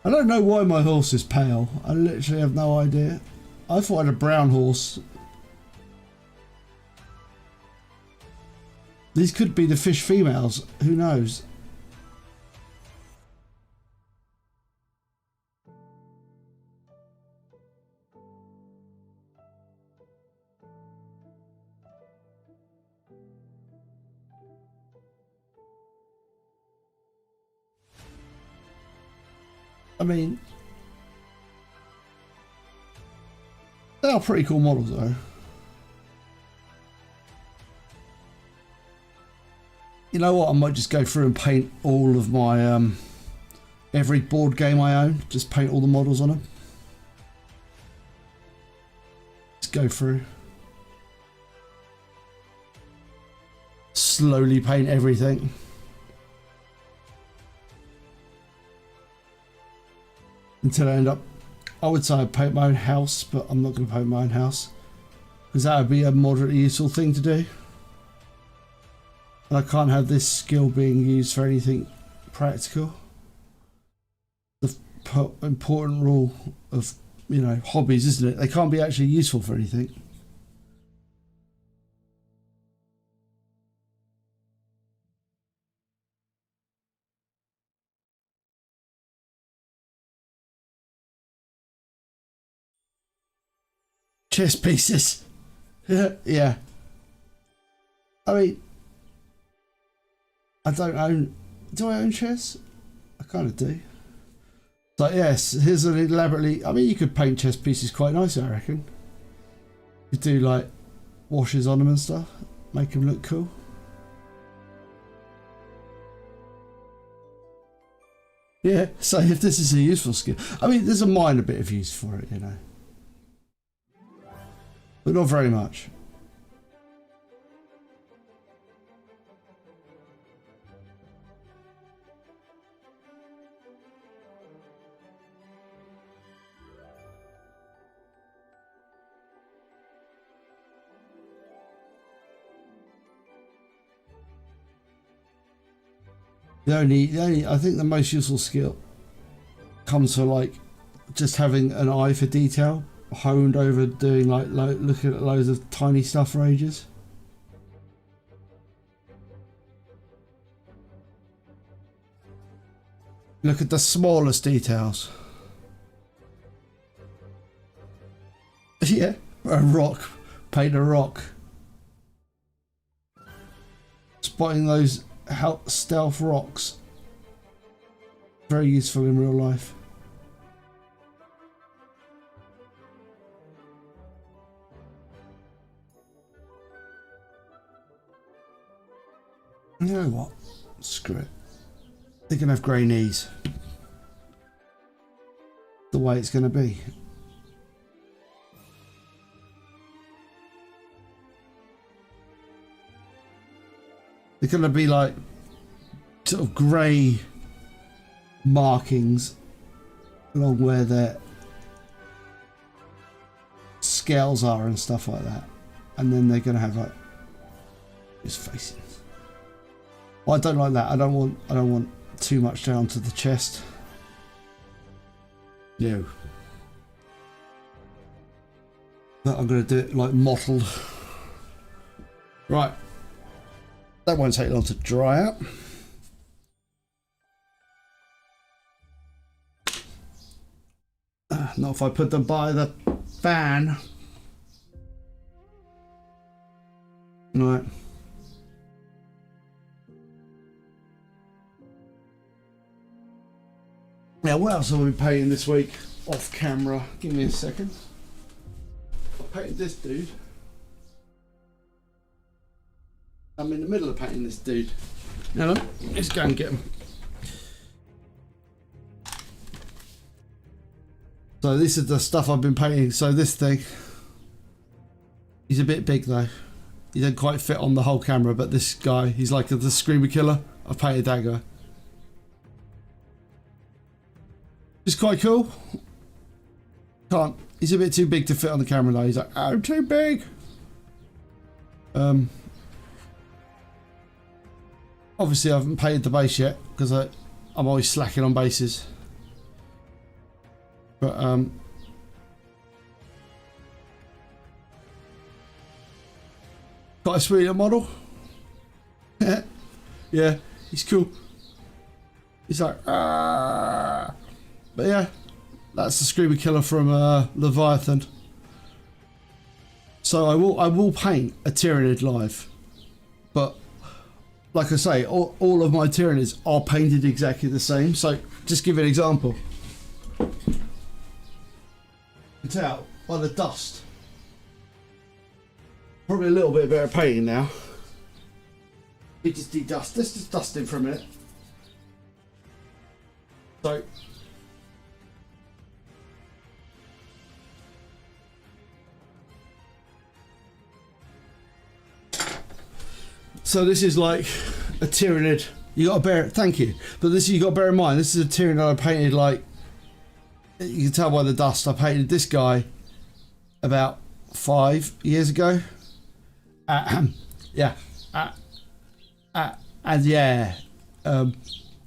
I don't know why my horse is pale. I literally have no idea. I thought I had a brown horse. These could be the fish females. Who knows? I mean, they are pretty cool models though. You know what? I might just go through and paint all of my every board game I own. Just paint all the models on them. Just go through. Slowly paint everything. Until I end up, I would say I'd paint my own house, but I'm not going to paint my own house because that would be a moderately useful thing to do. And I can't have this skill being used for anything practical. The important rule of, you know, hobbies, isn't it? They can't be actually useful for anything. Chess pieces. Yeah. I mean, I don't own. Do I own chess? I kind of do. Like, yes, here's an elaborately. I mean, you could paint chess pieces quite nice, I reckon. You do like washes on them and stuff, make them look cool. Yeah, so if this is a useful skill, I mean, there's a minor bit of use for it, you know. But not very much. The only, I think the most useful skill comes for like just having an eye for detail, honed over doing like looking at loads of tiny stuff for ages. Look at the smallest details. Yeah, a rock. Paint a rock. spotting those stealth rocks. Very useful in real life. You know what? Screw it. They can have grey knees. The way it's going to be. They're going to be like sort of grey markings along where their scales are and stuff like that, and then they're going to have like his facings. Well, I don't like that. I don't want too much down to the chest. No. But I'm going to do it like mottled. Right. That won't take long to dry out. Not if I put them by the fan. Right. Now, what else have we been painting this week off camera? Give me a second. I painted this dude. I'm in the middle of painting this dude. Now, let's go and get him. So this is the stuff I've been painting. So this thing, he's a bit big though. He doesn't quite fit on the whole camera, but this guy, he's like the Screamer Killer. I've painted that guy. It's quite cool. He's a bit too big to fit on the camera though. He's like, I'm too big. Obviously I haven't painted the base yet because I'm always slacking on bases. But got a sweeter model. Yeah, he's cool. He's like, ah. But yeah, that's the Screamer Killer from Leviathan. So I will paint a Tyranid live, but like I say, all of my Tyranids are painted exactly the same. So just give you an example. You can tell by the dust. Probably a little bit better painting now. We just de-dust. Let's just dust in for a minute. So this is like a Tyranid. You got to bear. Thank you. But this you got to bear in mind. This is a Tyranid I painted like. You can tell by the dust. I painted this guy about 5 years ago. Yeah. And yeah,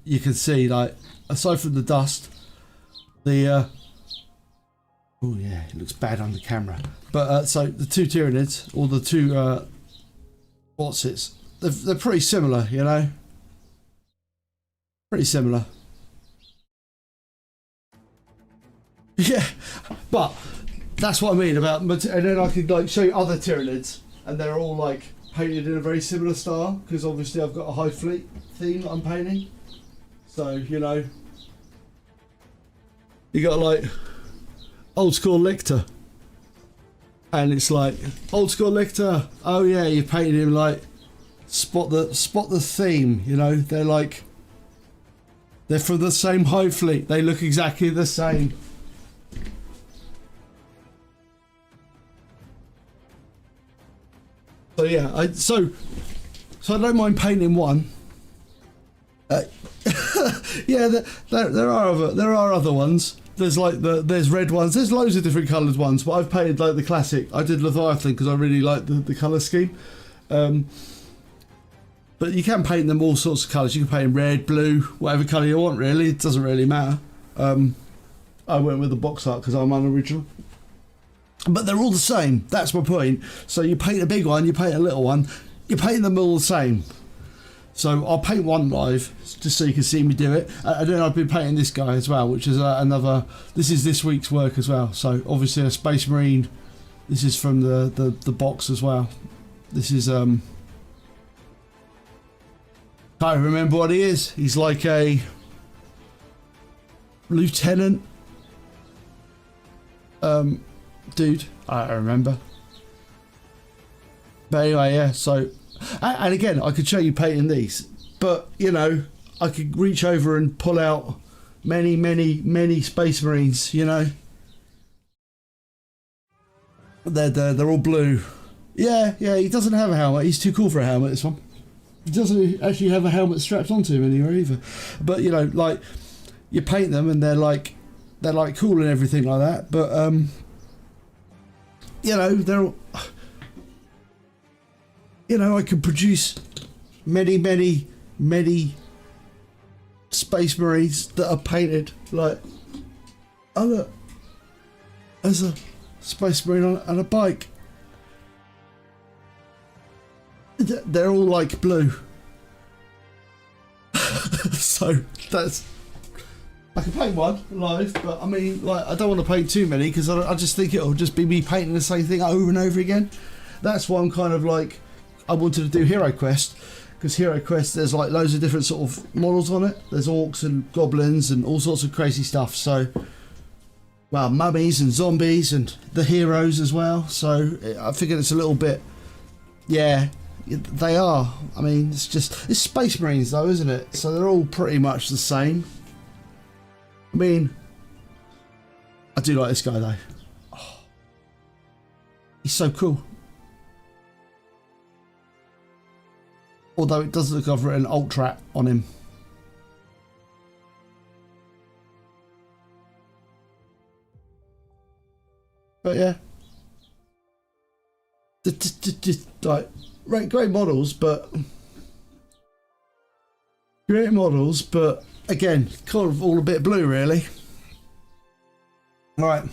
you can see like aside from the dust, the oh yeah, it looks bad on the camera. But so the two Tyranids, or the two what's it? They're pretty similar, you know. Pretty similar. Yeah, but that's what I mean about. And then I could like show you other Tyranids, and they're all like painted in a very similar style because obviously I've got a High Fleet theme that I'm painting. So you know, you got like old school Lictor, and it's like old school Lictor. Oh yeah, you painted him like spot the theme. You know, they're from the same High Fleet. They look exactly the same. So yeah, so I don't mind painting one. Yeah, there are other ones. There's like there's red ones. There's loads of different coloured ones, but I've painted like the classic. I did Leviathan because I really like the colour scheme. But you can paint them all sorts of colours. You can paint them red, blue, whatever colour you want. Really, it doesn't really matter. I went with the box art because I'm unoriginal. But they're all the same. That's my point. So you paint a big one, you paint a little one, you paint them all the same. So I'll paint one live just so you can see me do it, and then I've been painting this guy as well, which is another. This is this week's work as well. So obviously a Space Marine. This is from the box as well. This is Can't remember what he is. He's like a lieutenant. Dude, I don't remember. But anyway, yeah, so... And again, I could show you painting these. But, you know, I could reach over and pull out many, many, many Space Marines, you know. They're all blue. Yeah, he doesn't have a helmet. He's too cool for a helmet, this one. He doesn't actually have a helmet strapped onto him anywhere either. But, you know, like, you paint them and they're like cool and everything like that. But, you know, they're all... You know, I could produce many, many, many Space Marines that are painted like... Oh, look. There's a Space Marine on a bike. They're all like blue. So that's... I can paint one live, but I mean, like, I don't want to paint too many because I just think it'll just be me painting the same thing over and over again. That's why I'm kind of like... I wanted to do Heroquest because Heroquest, there's like loads of different sort of models on it. There's orcs and goblins and all sorts of crazy stuff. So, well, mummies and zombies and the heroes as well. So I figured it's a little bit, yeah, they are. I mean, it's Space Marines though, isn't it? So they're all pretty much the same. I mean, I do like this guy though. Oh, he's so cool. Although it does look like I've written Ultra on him. But yeah. Just like great models, but great models, but again, kind of all a bit blue really. Alright.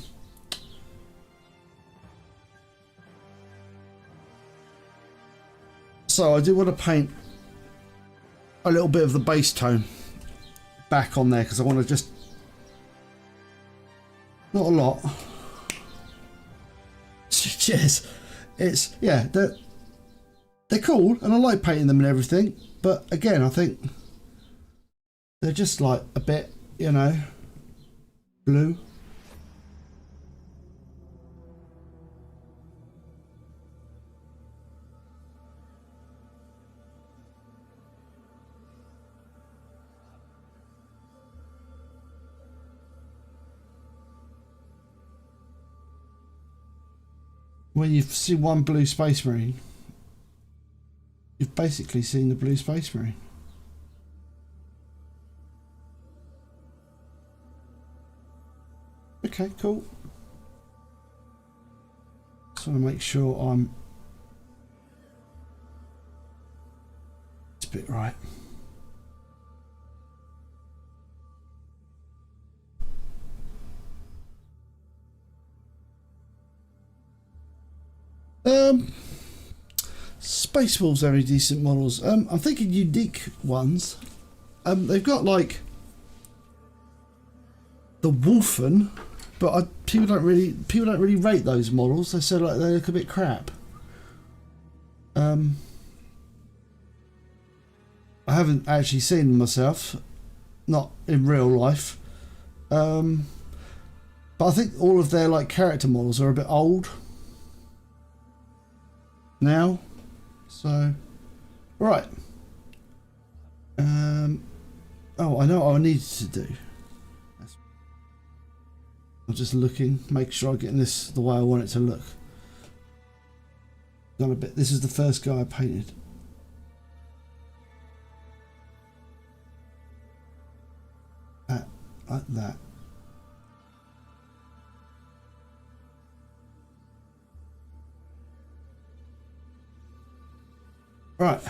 So I do want to paint a little bit of the base tone back on there because I want to just, not a lot. Cheers. It's, yeah, they're cool and I like painting them and everything, but again, I think they're just like a bit, you know, blue. When you've seen one blue Space Marine, you've basically seen the blue Space Marine. Okay, cool. Just want to make sure I'm... It's a bit right. Space Wolves are very decent models. I'm thinking unique ones. They've got like the Wolfen, but people don't really rate those models. They say like they look a bit crap. I haven't actually seen them myself, not in real life. But I think all of their like character models are a bit old now. So, right. Oh, I know what I needed to do. I'm just looking, make sure I'm getting this the way I want it to look. Done a bit. This is the first guy I painted. Like that. Right.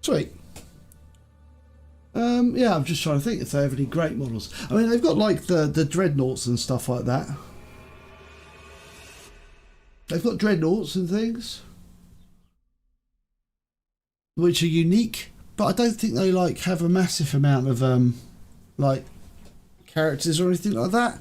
Sweet. Yeah, I'm just trying to think if they have any great models. I mean, they've got like the dreadnoughts and stuff like that. They've got dreadnoughts and things, which are unique, but I don't think they like have a massive amount of like characters or anything like that.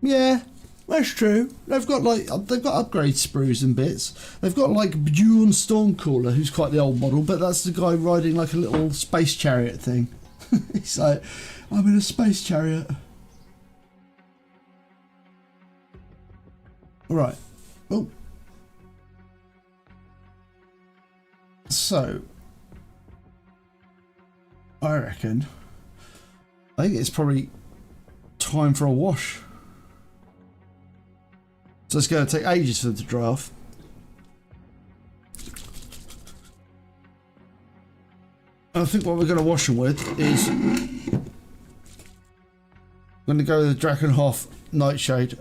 Yeah, that's true. They've got upgrade sprues and bits. They've got like Bjorn Stormcaller, who's quite the old model, but that's the guy riding like a little space chariot thing. He's like, I'm in a space chariot. All right. Oh. So, I think it's probably time for a wash. So it's going to take ages for them to dry off. I think what we're going to wash them with is I'm going to go with the Drakenhof Nightshade,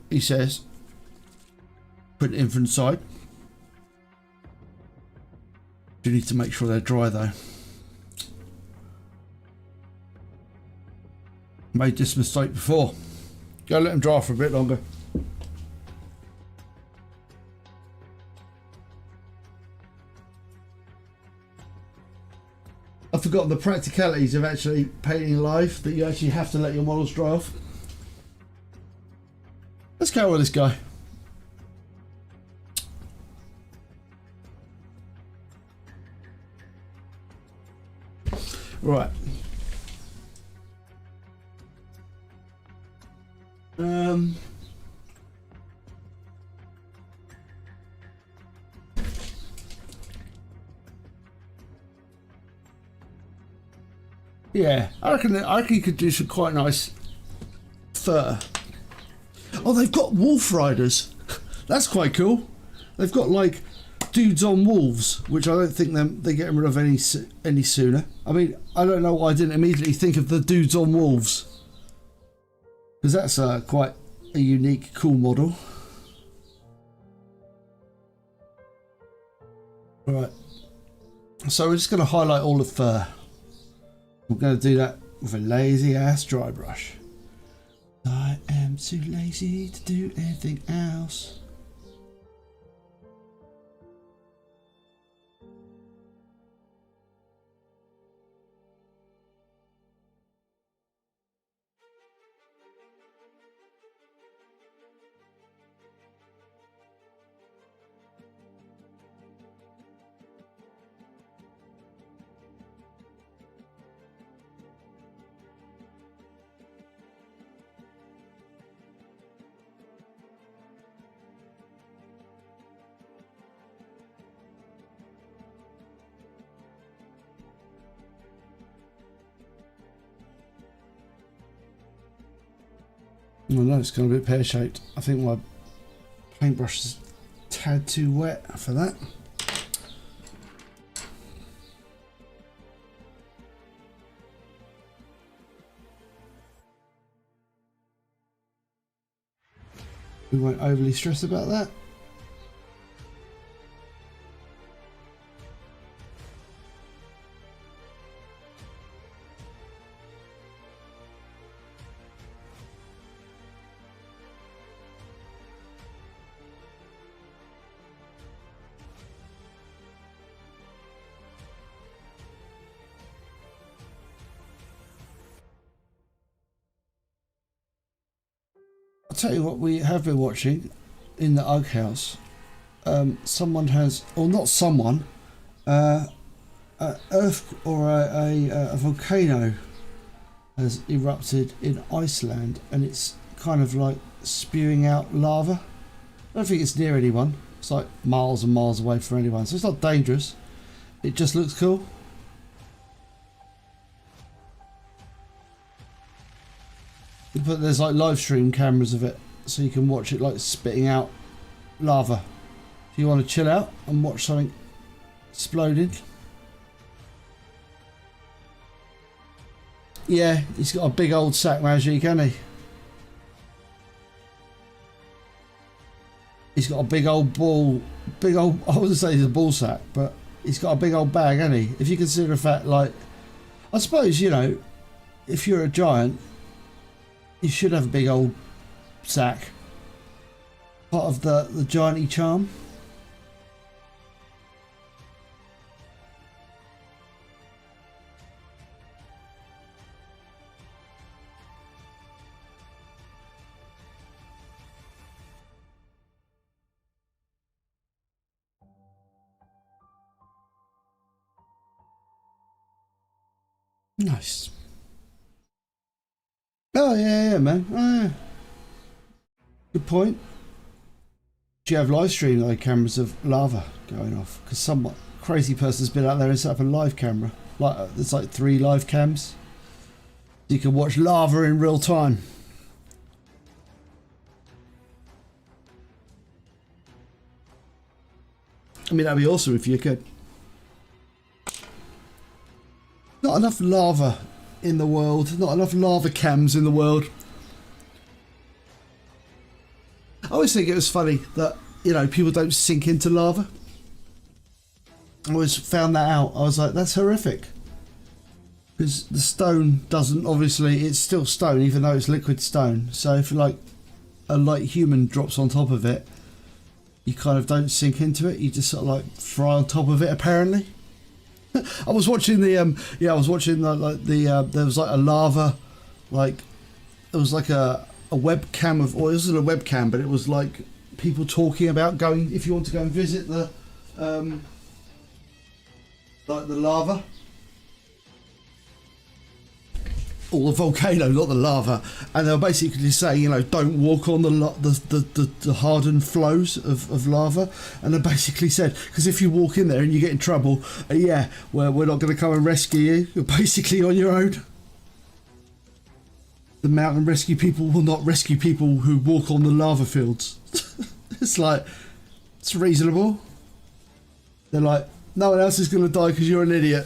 he says. Put it in from the side. You need to make sure they're dry though. Made this mistake before. Go let them dry for a bit longer. I've forgotten the practicalities of actually painting live, that you actually have to let your models dry off. Let's go with this guy. Right. Yeah, I reckon you could do some quite nice fur. Oh, they've got wolf riders. That's quite cool. They've got like dudes on wolves, which I don't think they get rid of any sooner. I mean, I don't know why I didn't immediately think of the dudes on wolves, because that's quite a unique, cool model. Right. So we're just going to highlight all the fur. We're going to do that with a lazy ass dry brush. I am too lazy to do anything else. Oh no, it's going to be pear-shaped. I think my paintbrush is a tad too wet for that. We won't overly stress about that. I'll tell you what we have been watching in the Ugg house. Someone has, or not someone, an earth or a volcano has erupted in Iceland, and it's kind of like spewing out lava. I don't think it's near anyone. It's like miles and miles away from anyone, so it's not dangerous. It just looks cool. But there's like live stream cameras of it, so you can watch it like spitting out lava. If you want to chill out and watch something exploding. Yeah, he's got a big old sack magic, hasn't he? He's got a big old ball, I wouldn't say he's a ball sack, but he's got a big old bag, hasn't he? If you consider the fact, like, I suppose, you know, if you're a giant, you should have a big old sack. Part of the gianty charm. Nice. Oh yeah, man. Oh, yeah. Good point. Do you have live stream like cameras of lava going off? Because some crazy person's been out there and set up a live camera. Like there's like 3 live cams. You can watch lava in real time. I mean, that'd be awesome if you could. Not enough lava in the world. Not enough lava cams in the world. I always think it was funny that, you know, people don't sink into lava. I always found that out. I was like, that's horrific. Because the stone doesn't, obviously, it's still stone, even though it's liquid stone. So if like a light human drops on top of it, you kind of don't sink into it. You just sort of like fry on top of it, apparently. I was watching the I was watching there was like a lava, like it was like a webcam of, or it wasn't a webcam, but it was like people talking about going, if you want to go and visit the like the lava. Or the volcano, not the lava, and they were basically saying, you know, don't walk on the hardened flows of lava, and they basically said, because if you walk in there and you get in trouble, yeah, well, we're not going to come and rescue you. You're basically on your own. The mountain rescue people will not rescue people who walk on the lava fields. It's like, it's reasonable. They're like, no one else is going to die because you're an idiot.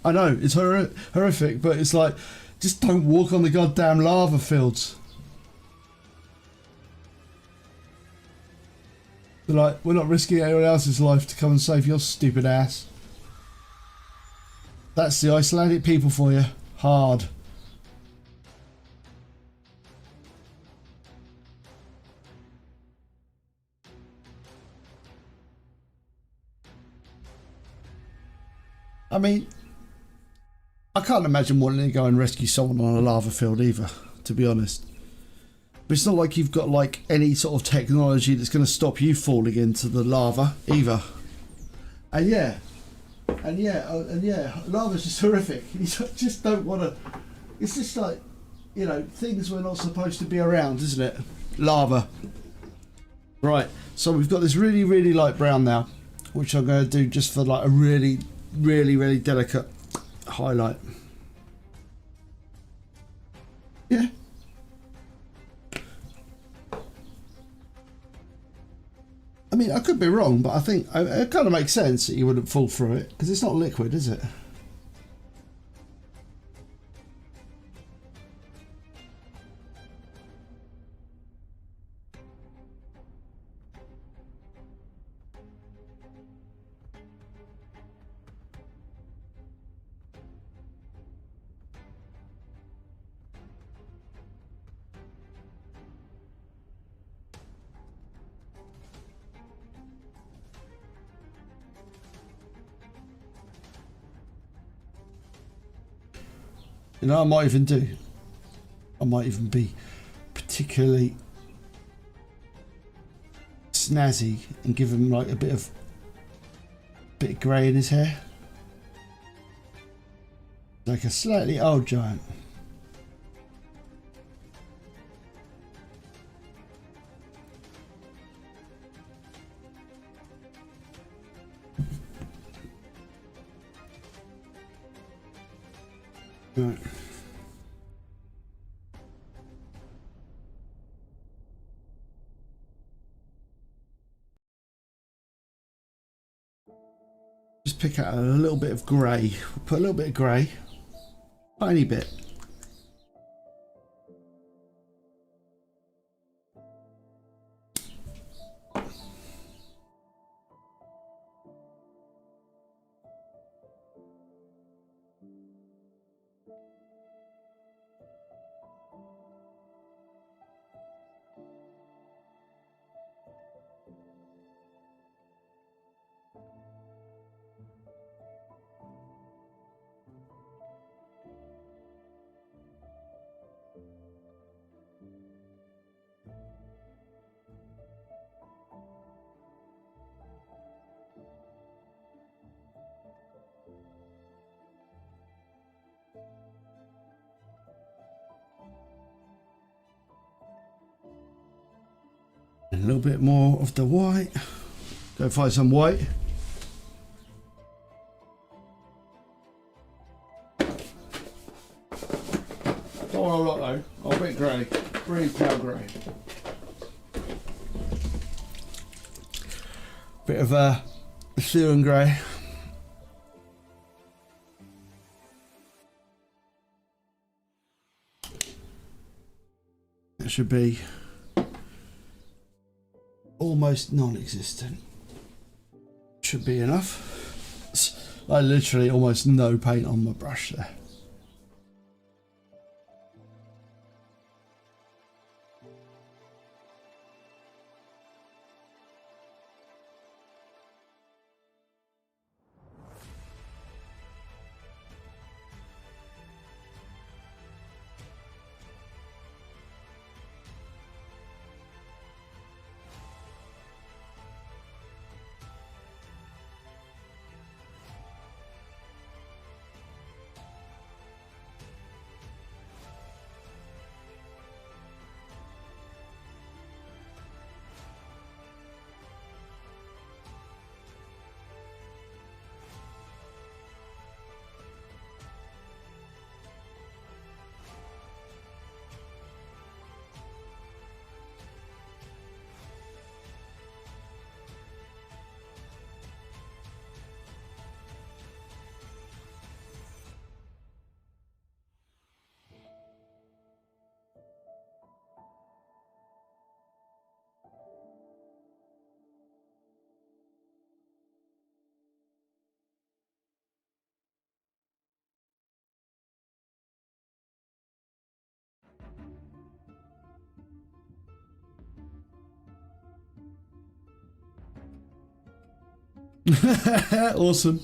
I know, it's horrific, but it's like, just don't walk on the goddamn lava fields. They're like, we're not risking anyone else's life to come and save your stupid ass. That's the Icelandic people for you. Hard. I mean, I can't imagine wanting to go and rescue someone on a lava field either, to be honest. But it's not like you've got like any sort of technology that's going to stop you falling into the lava either. And yeah, lava's just horrific. You just don't want to. It's just like, you know, things we're not supposed to be around, isn't it? Lava. Right, so we've got this really, really light brown now, which I'm going to do just for like a really, really, really delicate highlight. Yeah. I mean, I could be wrong, but I think it kind of makes sense that you wouldn't fall through it, because it's not liquid, is it? You know, I might even be particularly snazzy and give him like a bit of grey in his hair, like a slightly old giant. Right. Just pick out a little bit of grey. Put a little bit of grey. Tiny bit. a little bit more of the white. Go find some white. Not a lot though. Oh, a bit grey. Really pale grey. Bit of Syrian grey. It should be almost non-existent. Should be enough. Like literally almost no paint on my brush there. Awesome.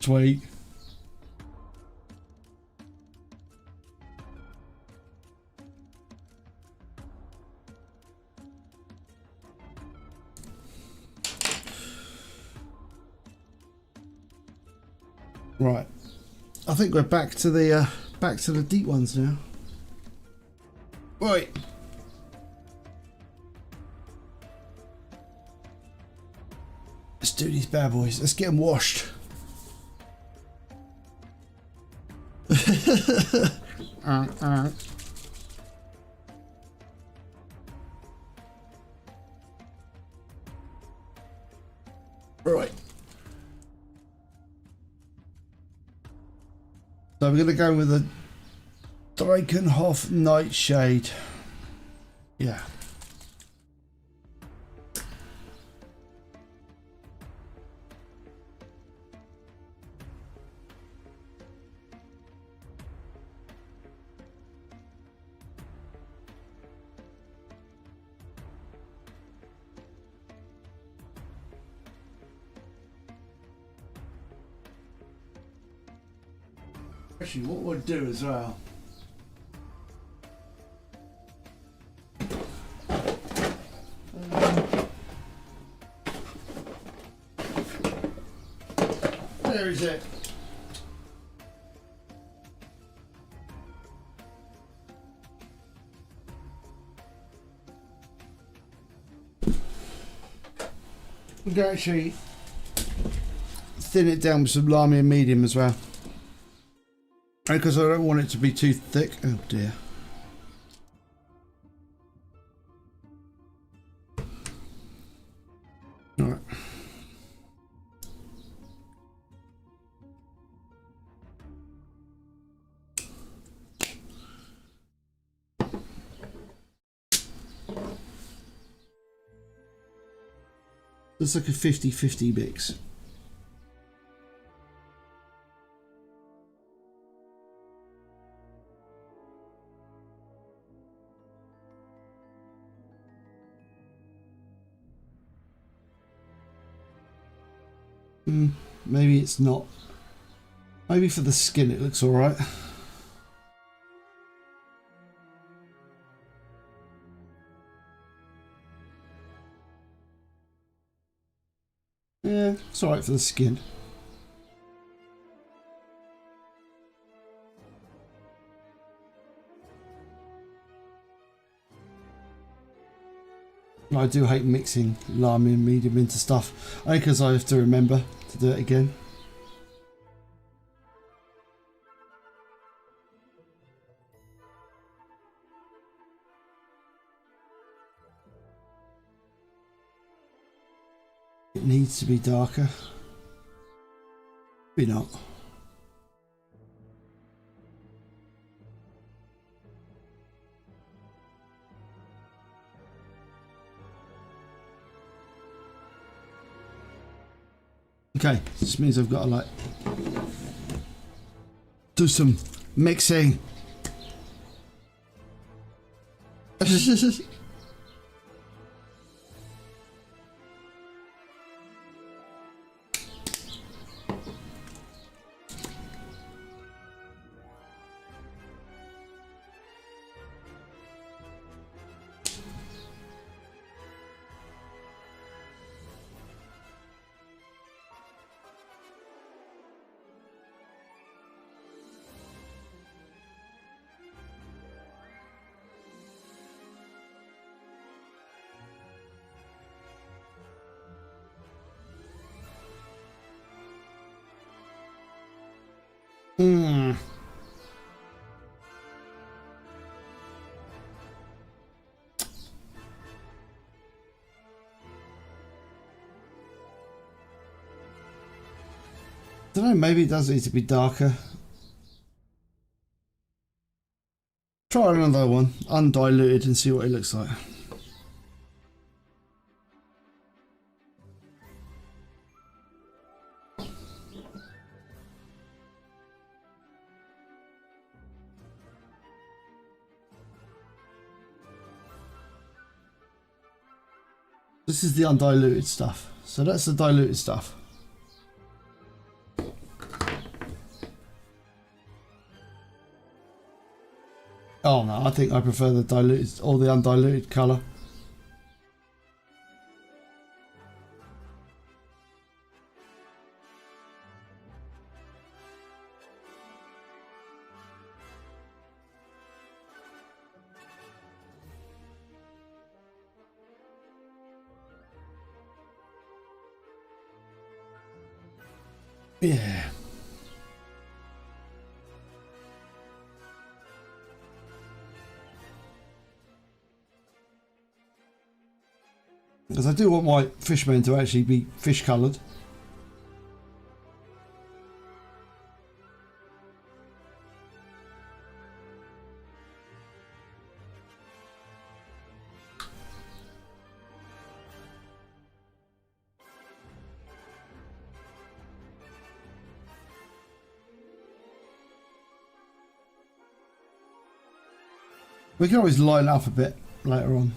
Sweet. Right. I think we're back to the deep ones now. Right. Let's do these bad boys. Let's get them washed. Right. So we're going to go with a Drakenhof Nightshade. Yeah. Actually, what we'll do as well. Where is it? We can actually thin it down with some lamy and medium as well. Because I don't want it to be too thick. Oh dear. All right. It's like a 50-50 mix. Maybe it's not. Maybe for the skin it looks alright. Yeah, it's alright for the skin. I do hate mixing Lamy and medium into stuff, only because I have to remember to do it again. It needs to be darker. Maybe not. Okay, this means I've got to like do some mixing. I don't know, maybe it does need to be darker. Try another one, undiluted, and see what it looks like. This is the undiluted stuff. So that's the diluted stuff. Oh no, I think I prefer the diluted or the undiluted colour. Yeah. Because I do want my fishman to actually be fish coloured. We can always line up a bit later on.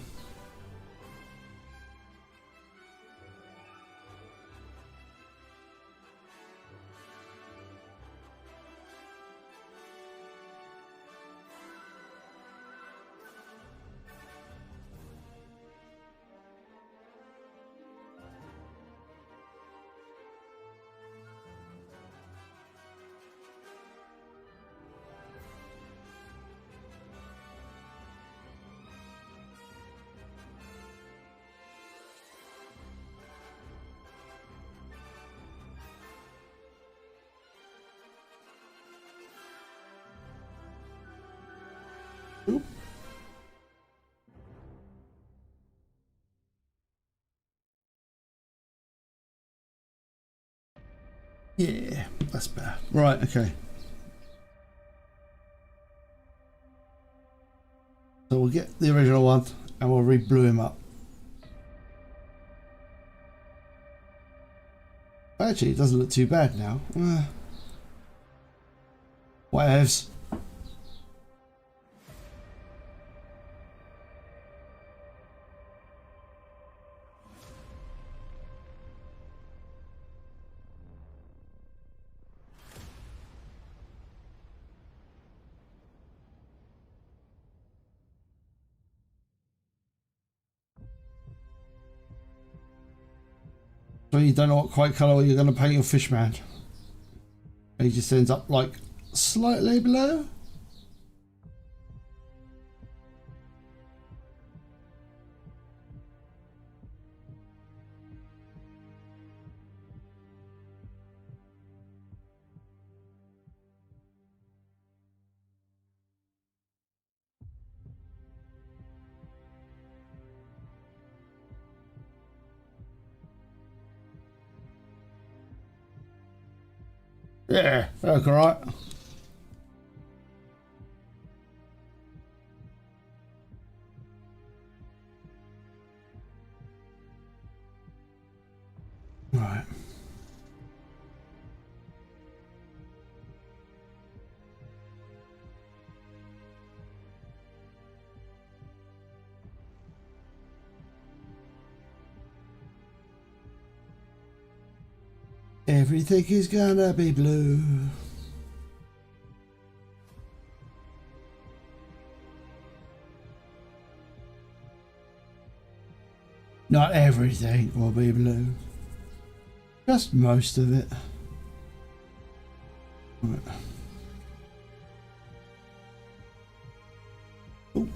Yeah, that's better. Right, okay. So we'll get the original one and we'll re-blue him up. Actually, it doesn't look too bad now. Whatevs. So you don't know what quite colour you're going to paint your fishman. He just ends up like slightly below. Yeah, that's alright. Right. Everything is gonna be blue. Not everything will be blue. Just most of it. Right. Oh.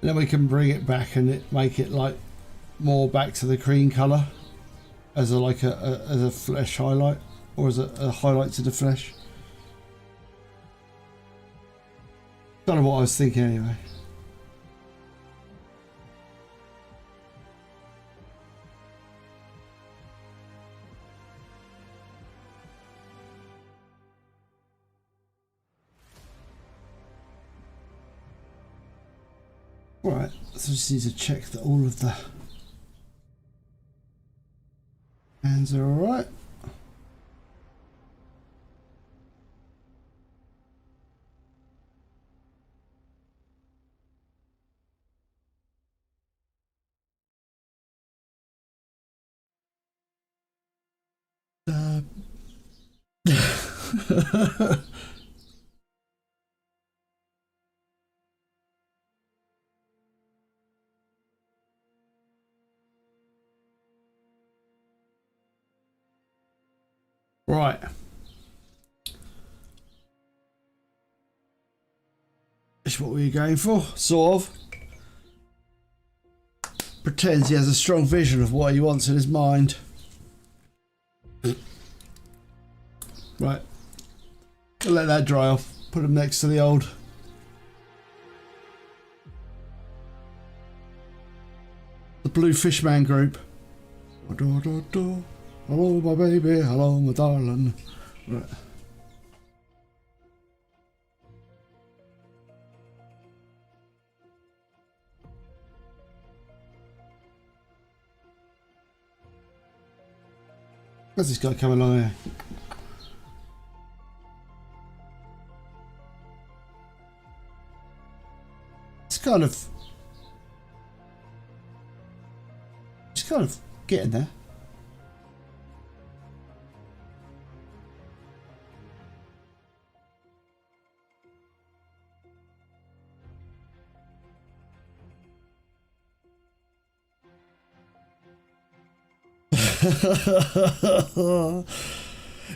Then we can bring it back and make it like more back to the cream colour as a as a flesh highlight, or as a highlight to the flesh. Kind of what I was thinking anyway. Right, so I just need to check that all of the hands are alright. Right. That's what we were going for, sort of. Pretends he has a strong vision of what he wants in his mind. Right. I'll let that dry off. Put him next to the old. The Blue Fishman group. Hello, my baby. Hello, my darling. Right. Where's this guy coming along here? It's kind of getting there.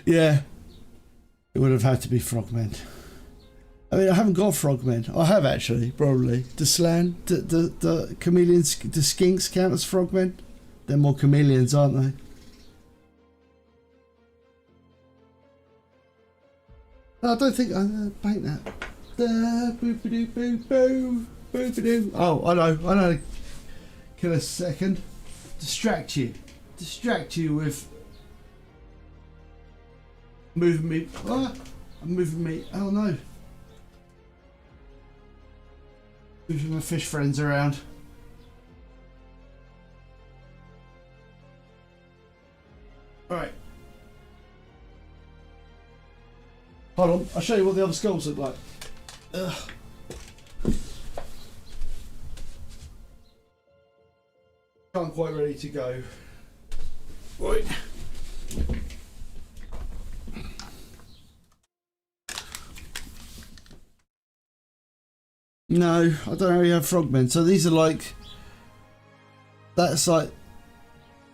Yeah, it would have had to be frogmen. I mean, I haven't got frogmen. I have actually, probably. The slan, the chameleons, the skinks count as frogmen. They're more chameleons, aren't they? I don't think I'm paint that. Oh, I know. Can a second distract you with moving me. I'm moving me. Oh no. Moving my fish friends around. Alright. Hold on, I'll show you what the other skulls look like. Ugh. I'm quite ready to go. Right. No, I don't really have frogmen. So these are like, that's like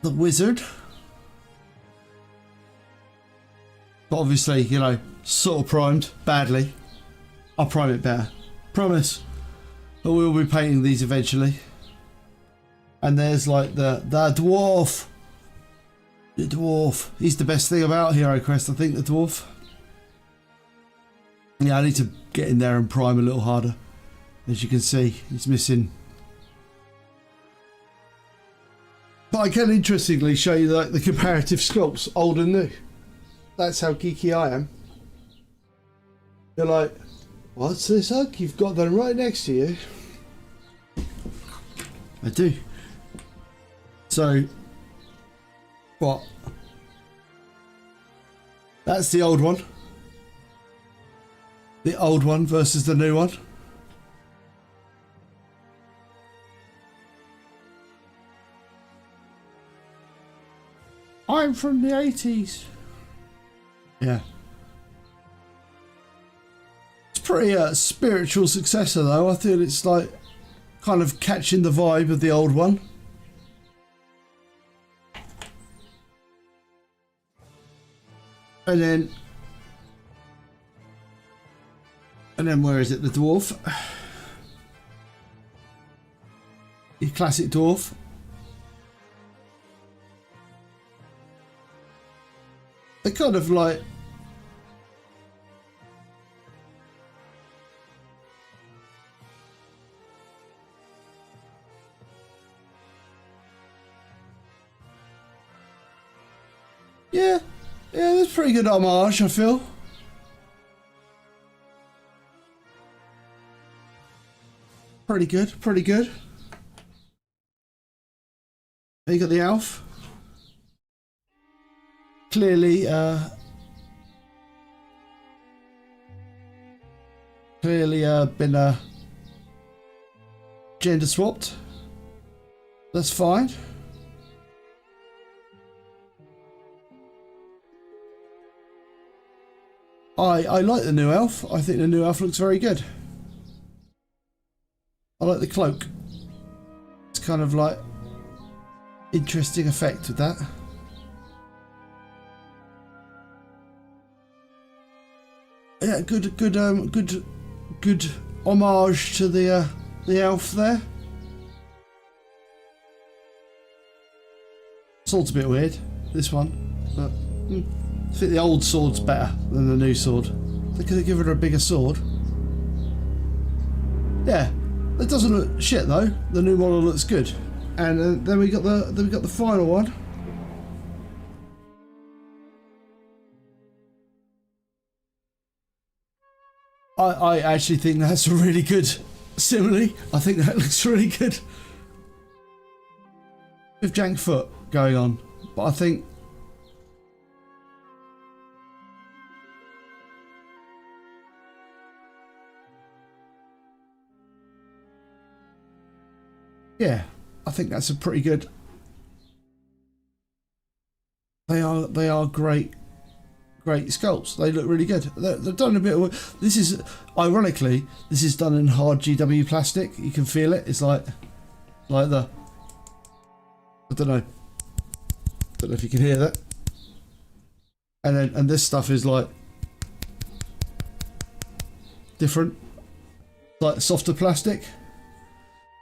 the wizard. But obviously, you know, sort of primed badly. I'll prime it better. Promise. But we'll be painting these eventually. And there's like the dwarf. The dwarf. He's the best thing about Heroquest, I think, the dwarf. Yeah, I need to get in there and prime a little harder. As you can see, he's missing. But I can interestingly show you like the comparative sculpts, old and new. That's how geeky I am. You're like, what's this, Hug? You've got them right next to you. I do. So, what? That's the old one. The old one versus the new one. I'm from the 80s. Yeah. It's pretty spiritual successor though. I feel it's like kind of catching the vibe of the old one. And then where is it? The dwarf. Your classic dwarf. They're kind of like yeah, that's pretty good homage, I feel. Pretty good, pretty good. You got the elf. Clearly, been gender swapped. That's fine. I like the new elf. I think the new elf looks very good. I like the cloak. It's kind of like interesting effect with that. Yeah, good homage to the elf there. Sword's a bit weird, this one, but I think the old sword's better than the new sword. They could have given her a bigger sword. Yeah, it doesn't look shit though. The new model looks good, and then we got the final one. I actually think that's a really good simile. I think that looks really good. With jank foot going on, but I think yeah, I think that's a pretty good. They are great sculpts. They look really good. They've done a bit of. This is ironically, this is done in hard GW plastic. You can feel it. It's like the. I don't know if you can hear that. And this stuff is like different, like softer plastic.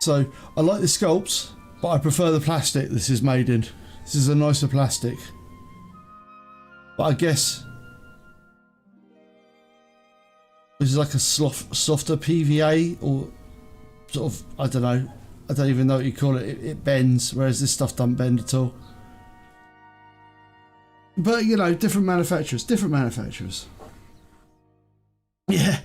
So I like the sculpts, but I prefer the plastic this is made in. This is a nicer plastic. But I guess this is like a softer PVA, or sort of, I don't know. I don't even know what you call it. It bends, whereas this stuff doesn't bend at all. But, you know, different manufacturers. Yeah.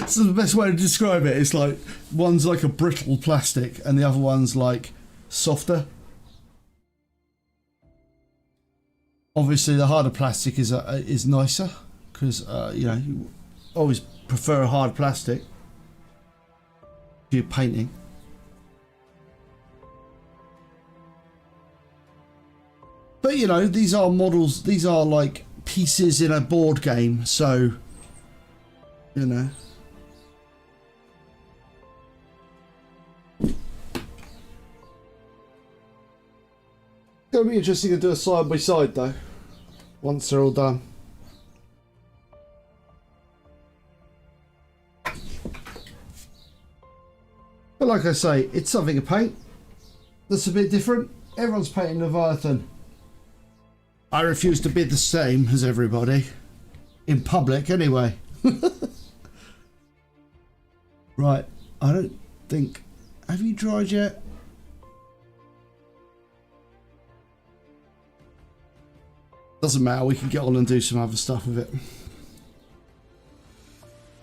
So the best way to describe it is like, one's like a brittle plastic and the other one's like softer. Obviously, the harder plastic is nicer because you know, you always prefer a hard plastic if you're painting. But you know, these are models. These are like pieces in a board game, so you know. It's gonna be interesting to do a side by side though, once they're all done. But like I say, it's something to paint that's a bit different. Everyone's painting Leviathan. I refuse to be the same as everybody. In public, anyway. Right, I don't think... Have you dried yet? Doesn't matter, we can get on and do some other stuff with it.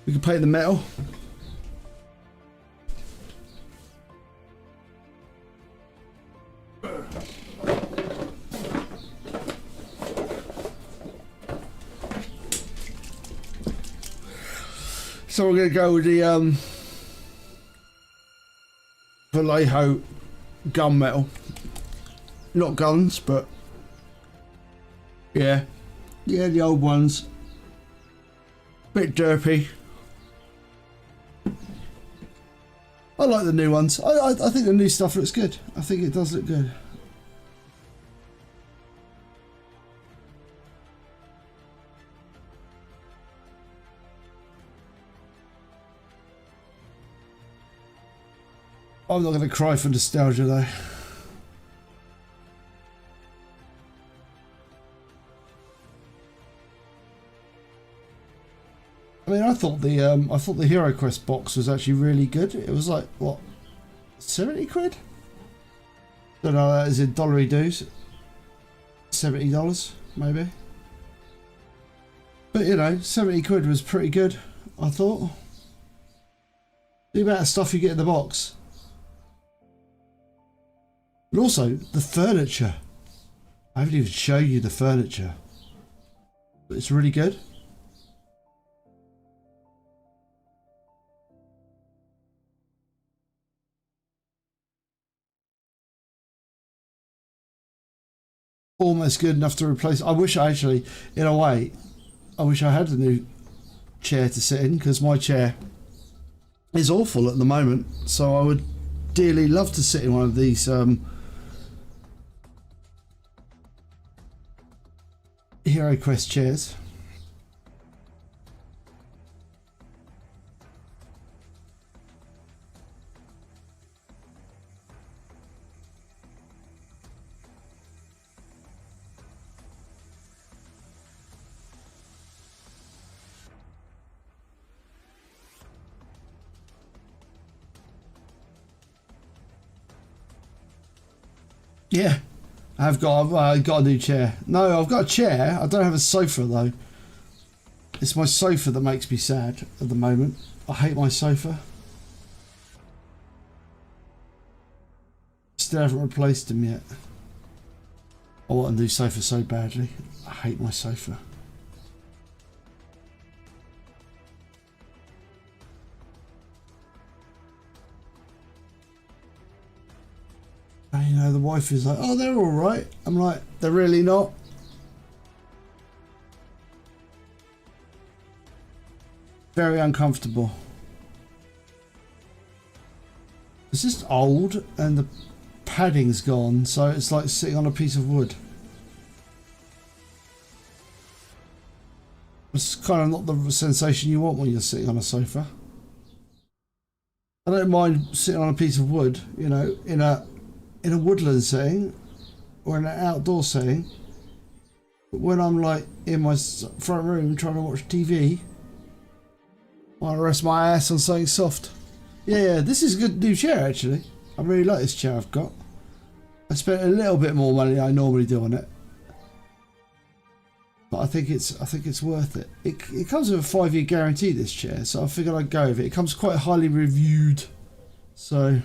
We can paint the metal. So we're going to go with the Vallejo gunmetal. Not guns, but yeah, the old ones. Bit derpy. I like the new ones. I think the new stuff looks good. I think it does look good. I'm not going to cry for nostalgia though. I mean, I thought the Heroquest box was actually really good. It was like what, 70 quid? Don't know. That is in dollary dues. $70 maybe. But you know, 70 quid was pretty good. I thought. The amount of stuff you get in the box. But also, the furniture. I haven't even shown you the furniture. But it's really good. Almost good enough to replace. I wish I actually, in a way, I wish I had a new chair to sit in, because my chair is awful at the moment. So I would dearly love to sit in one of these Heroquest chairs. Yeah, I've got a new chair. No, I've got a chair. I don't have a sofa though. It's my sofa that makes me sad at the moment. I hate my sofa. Still haven't replaced him yet. I want a new sofa so badly. I hate my sofa. And you know, the wife is like, oh, they're all right. I'm like, they're really not. Very uncomfortable. It's just old and the padding's gone, so it's like sitting on a piece of wood. It's kind of not the sensation you want when you're sitting on a sofa. I don't mind sitting on a piece of wood, you know, in a woodland setting or in an outdoor setting, but when I'm like in my front room trying to watch TV, I want to rest my ass on something soft. Yeah, this is a good new chair actually. I really like this chair I've got. I spent a little bit more money than I normally do on it, but I think it's worth it. It comes with a 5-year guarantee, this chair, so I figured I'd go with it. It comes quite highly reviewed, so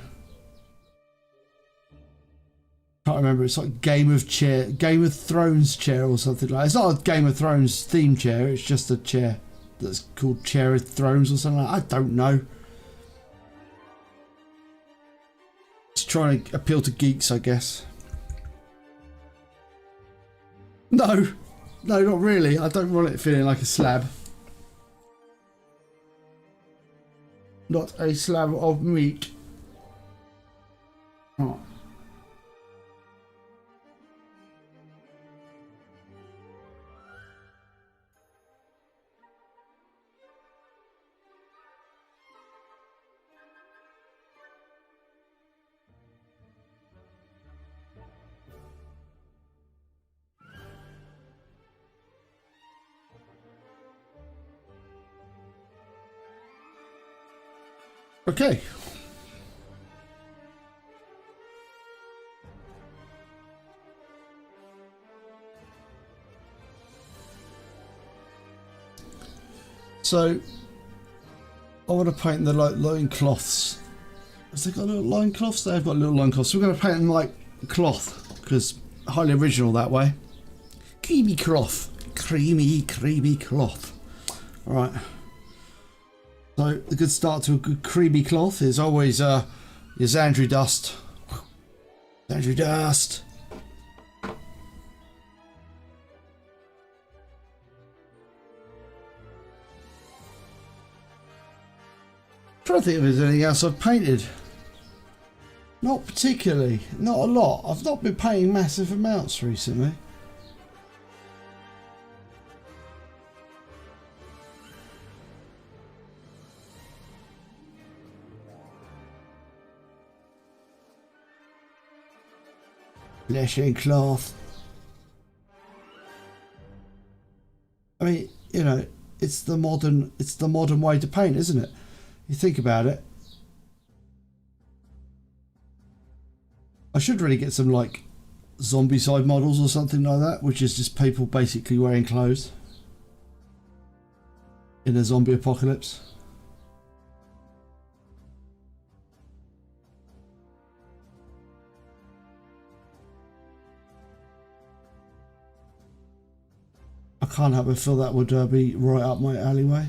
can't remember. It's like Game of Thrones chair or something like that. It's not a Game of Thrones theme chair. It's just a chair that's called Chair of Thrones or something like that. I don't know. It's trying to appeal to geeks, I guess. No, not really. I don't want it feeling like a slab. Not a slab of meat. Oh. Okay. So I want to paint the loin cloths. Has they got little loin cloths? They've got little loin cloths. So we're going to paint them like cloth because highly original that way. Creamy cloth. Creamy cloth. All right. So the good start to a good creamy cloth is always your Xandri dust. Xandri dust. I'm trying to think if there's anything else I've painted. Not particularly. Not a lot. I've not been painting massive amounts recently. Flesh and cloth. I mean, you know, it's the modern way to paint, isn't it? You think about it. I should really get some like zombie side models or something like that, which is just people basically wearing clothes in a zombie apocalypse. I can't help but feel that would be right up my alleyway.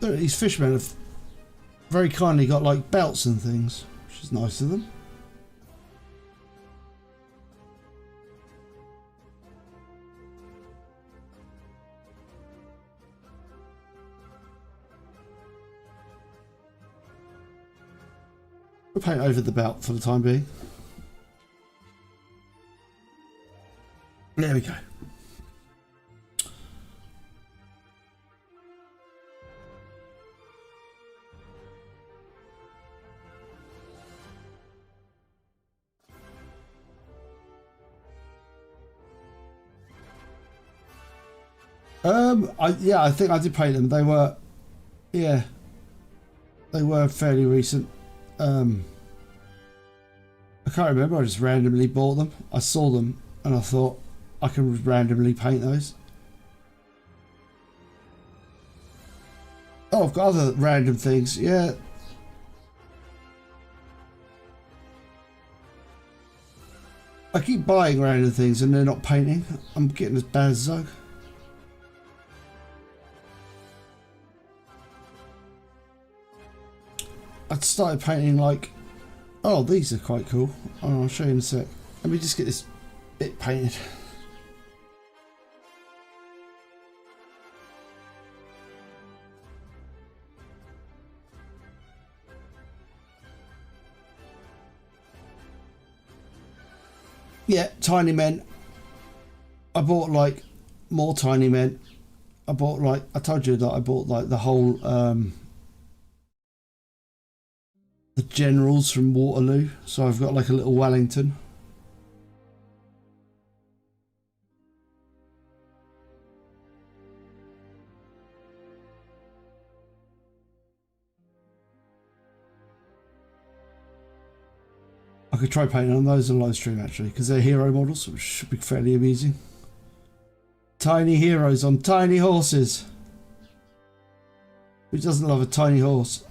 These fishermen have very kindly got like belts and things, which is nice of them. We'll paint over the belt for the time being. There we go. I think I did paint them. They were, yeah, they were fairly recent. I can't remember. I just randomly bought them. I saw them and I thought I can randomly paint those. Oh, I've got other random things. Yeah. I keep buying random things and they're not painting. I'm getting as bad as Zug. I started painting like, oh, these are quite cool. Oh, I'll show you in a sec. Let me just get this bit painted. Yeah, tiny men. I bought like more tiny men. I bought like, I told you that I bought like the whole the generals from Waterloo, so I've got like a little Wellington. I could try painting on those on live stream actually, because they're hero models, which should be fairly amusing. Tiny heroes on tiny horses. Who doesn't love a tiny horse?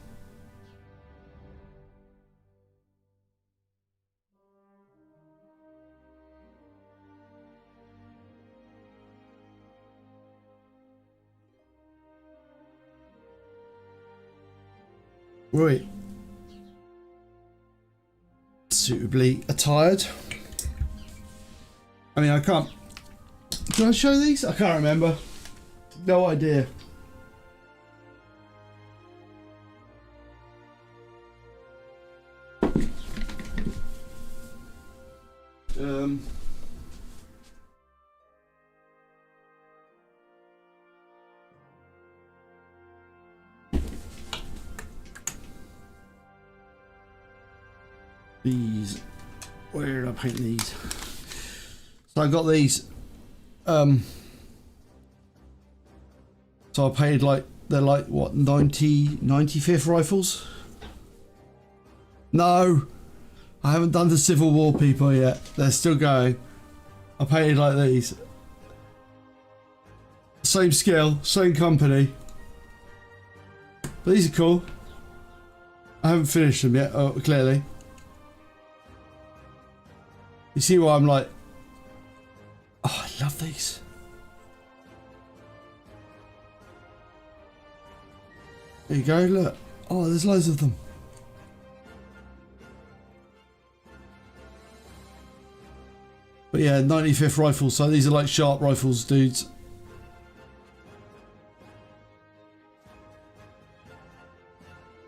Right. Suitably attired. I mean, I can't. Can I show these? I can't remember. No idea. These. Where did I paint these? So I got these. So I painted like, they're like what, 95th rifles? No, I haven't done the Civil War people yet. They're still going. I painted like these. Same scale, same company. But these are cool. I haven't finished them yet, oh, clearly. You see why I'm like, oh, I love these. There you go, look. Oh, there's loads of them. But yeah, 95th rifles, so these are like sharp rifles, dudes.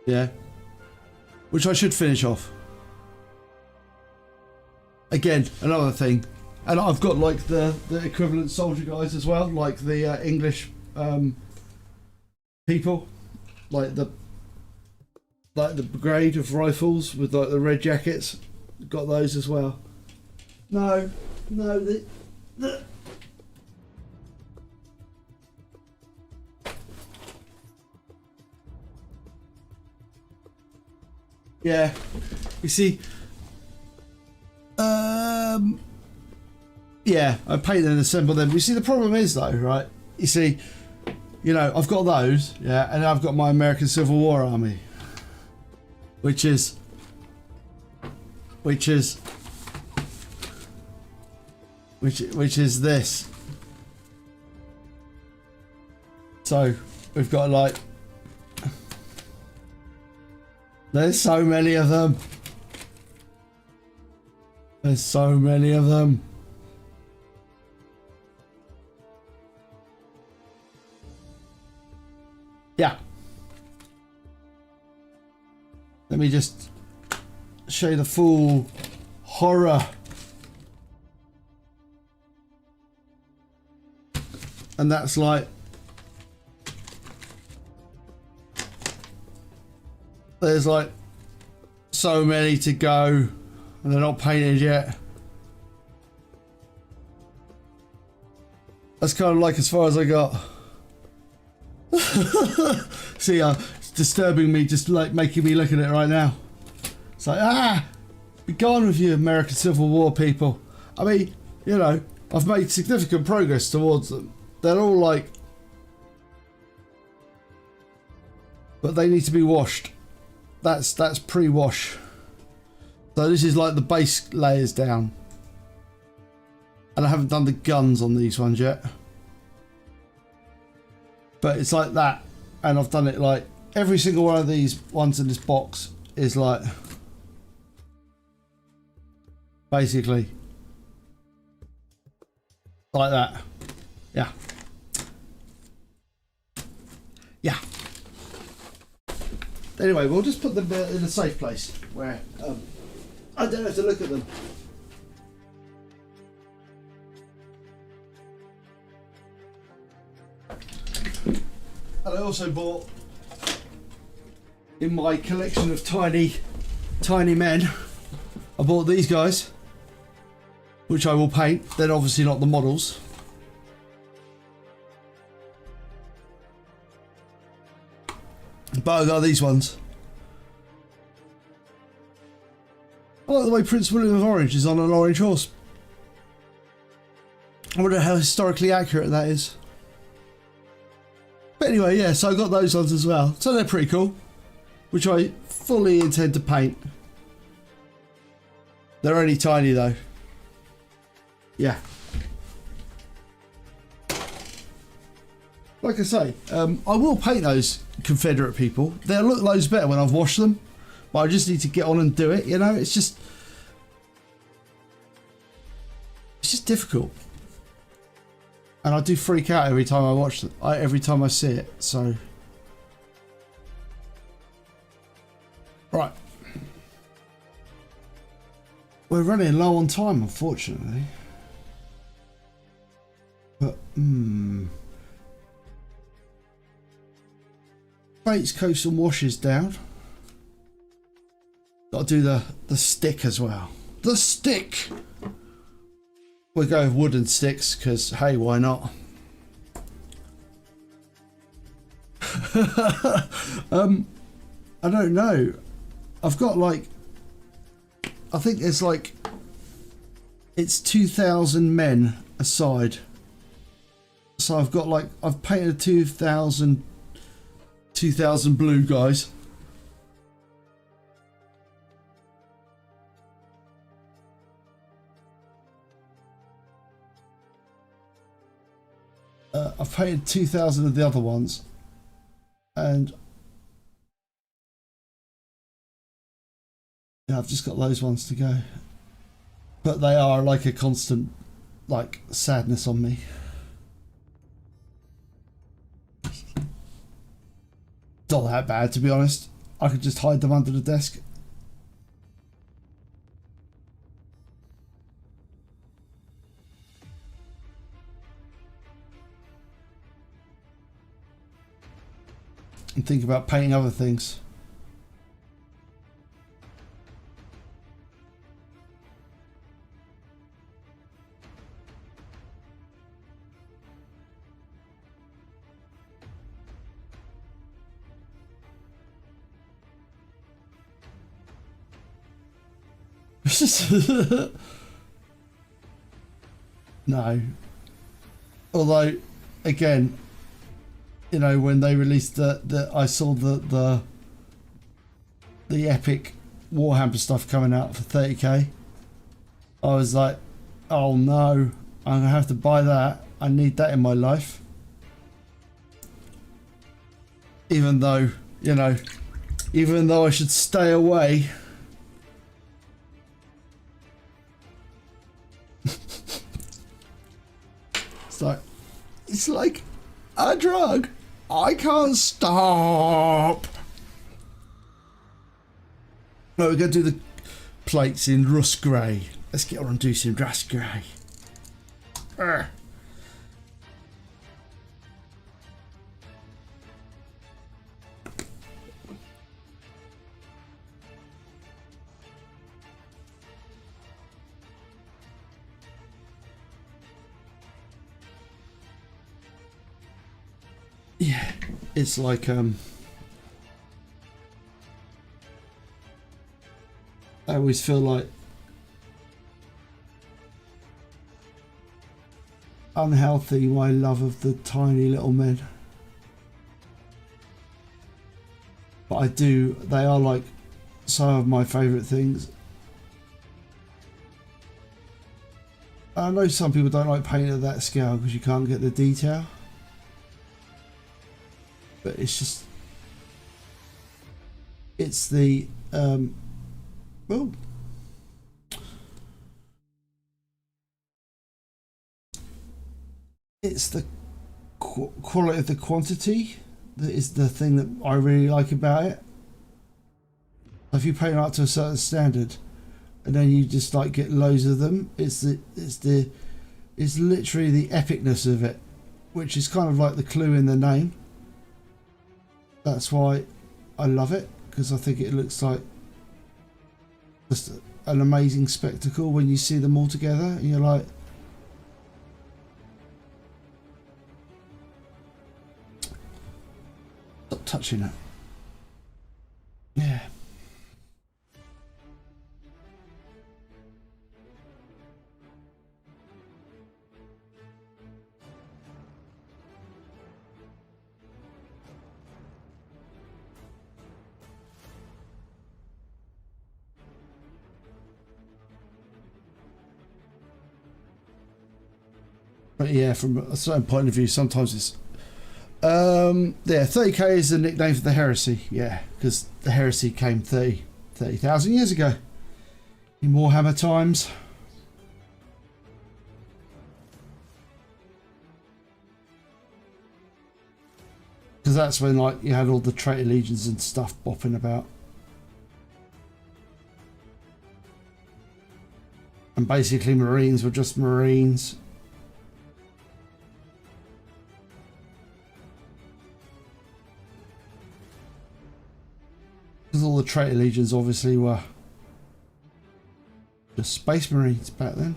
Yeah. Which I should finish off. Again, another thing. And I've got like the equivalent soldier guys as well, like the English people. Like the brigade of rifles with like the red jackets. Got those as well. No, the yeah, you see, yeah, I paint and assemble them. You see, the problem is though, right? You see, you know, I've got those, yeah, and I've got my American Civil War army, which is this. So we've got like, there's so many of them. There's so many of them. Yeah. Let me just show you the full horror. And that's like, there's like so many to go and they're not painted yet. That's kind of like as far as I got. See, it's disturbing me, just like making me look at it right now. It's like, be gone with you American Civil War people. I mean, you know, I've made significant progress towards them. They're all like, but they need to be washed. That's pre-wash. So this is like the base layers down. And I haven't done the guns on these ones yet. But it's like that. And I've done it like, every single one of these ones in this box is like, basically, like that. Yeah. Yeah. Anyway, we'll just put them in a safe place where I don't have to look at them. And I also bought, in my collection of tiny men, I bought these guys, which I will paint. They're obviously not the models. But I got these ones. I like the way Prince William of Orange is on an orange horse. I wonder how historically accurate that is. But anyway, yeah, so I got those ones as well. So they're pretty cool, which I fully intend to paint. They're only tiny though. Yeah. Like I say, I will paint those Confederate people. They'll look loads better when I've washed them. But I just need to get on and do it, you know? It's just difficult. And I do freak out every time I watch it, every time I see it, so. Right. We're running low on time, unfortunately. But, Bates Coastal washes down. Got to do the stick as well. The stick! We'll go with wooden sticks, because, hey, why not? I don't know. I've got like, I think there's like, it's 2,000 men aside. So I've got like, I've painted 2,000 blue guys. I've painted 2,000 of the other ones, and yeah, I've just got those ones to go. But they are like a constant, like, sadness on me. Not that bad, to be honest. I could just hide them under the desk. And think about painting other things. No. Although, again, you know, when they released I saw the epic Warhammer stuff coming out for 30k. I was like, oh no, I'm gonna have to buy that. I need that in my life. Even though, you know, even though I should stay away. It's like a drug. I can't stop. No, we're going to do the plates in rust grey. Let's get on and do some rust grey. Yeah, it's like I always feel like unhealthy my love of the tiny little men. But I do, they are like some of my favourite things. I know some people don't like painting at that scale because you can't get the detail. But it's just, it's the, well, it's the quality of the quantity that is the thing that I really like about it. If you paint up to a certain standard and then you just like get loads of them, it's literally the epicness of it, which is kind of like the clue in the name. That's why I love it, because I think it looks like just an amazing spectacle when you see them all together and you're like, stop touching it. Yeah. But yeah, from a certain point of view, sometimes it's yeah, 30k is the nickname for the heresy. Yeah, because the heresy came 30,000 years ago in Warhammer times. Because that's when like you had all the traitor legions and stuff bopping about. And basically Marines were just Marines. Because all the traitor legions obviously were The Space Marines back then.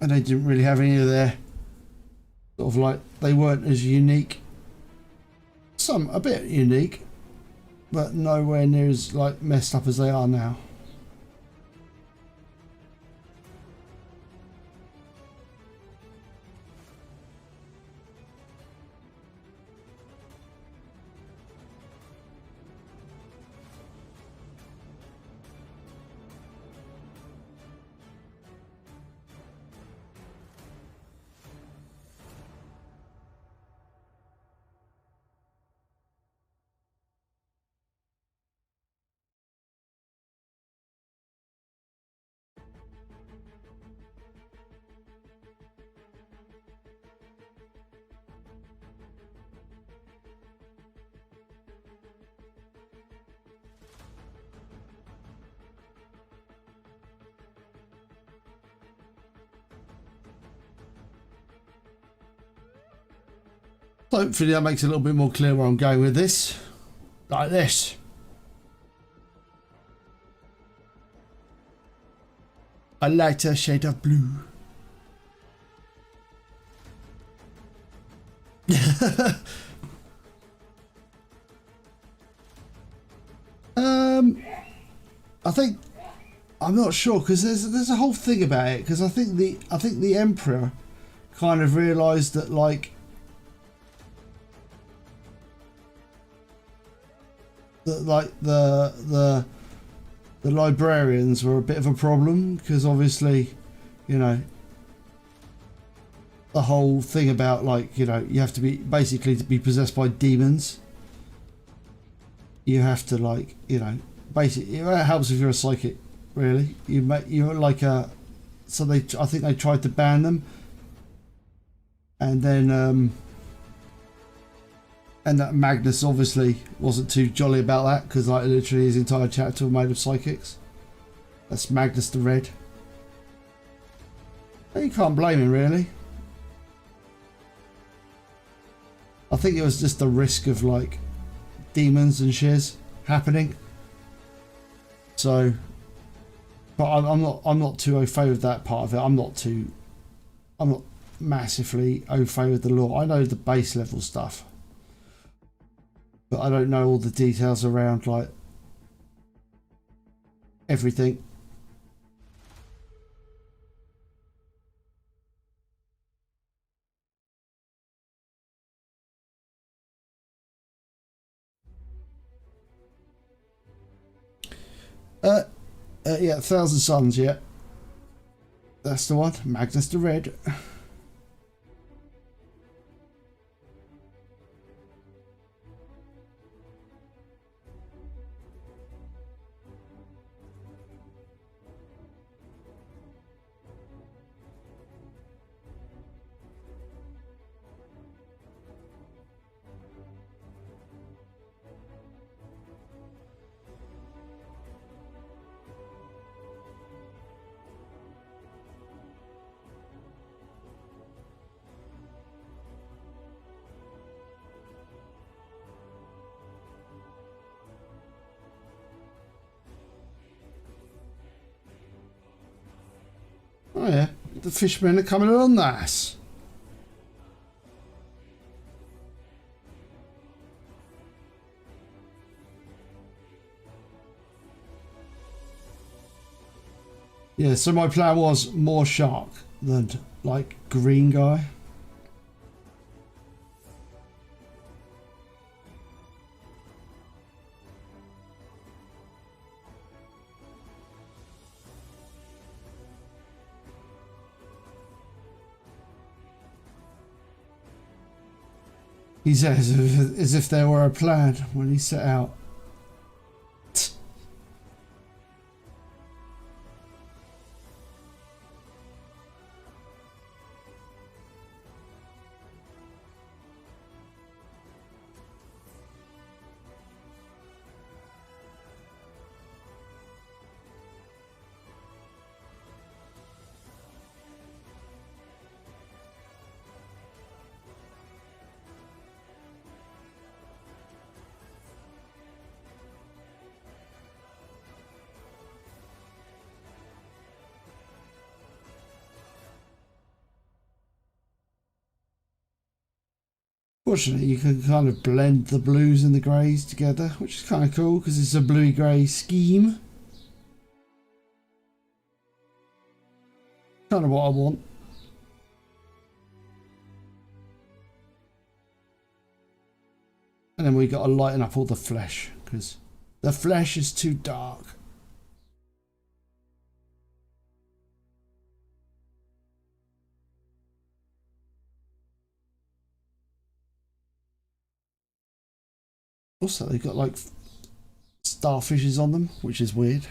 And they didn't really have any of their sort of like, they weren't as unique. Some a bit unique, but nowhere near as like messed up as they are now. Hopefully that makes it a little bit more clear where I'm going with this. Like this. A lighter shade of blue. I think I'm not sure because there's a whole thing about it because I think the Emperor kind of realised that like the librarians were a bit of a problem because obviously, you know, the whole thing about like, you know, you have to be basically to be possessed by demons. You have to like, you know, basically it helps if you're a psychic, really. You're like a, so I think they tried to ban them, and then and that Magnus obviously wasn't too jolly about that because like literally his entire chapter was made of psychics. That's Magnus the Red. And you can't blame him really. I think it was just the risk of like demons and shiz happening. So, but I'm not too au fait with that part of it. I'm not massively au fait with the lore. I know the base level stuff, but I don't know all the details around like everything. Yeah, Thousand Suns, yeah. That's the one. Magnus the Red. Oh yeah, the fishermen are coming on that. Yeah, so my plan was more shark than like green guy. He says as if there were a plan when he set out. Fortunately, you can kind of blend the blues and the greys together, which is kind of cool because it's a bluey grey scheme. Kind of what I want. And then we got to lighten up all the flesh because the flesh is too dark. Also, they've got like starfishes on them, which is weird.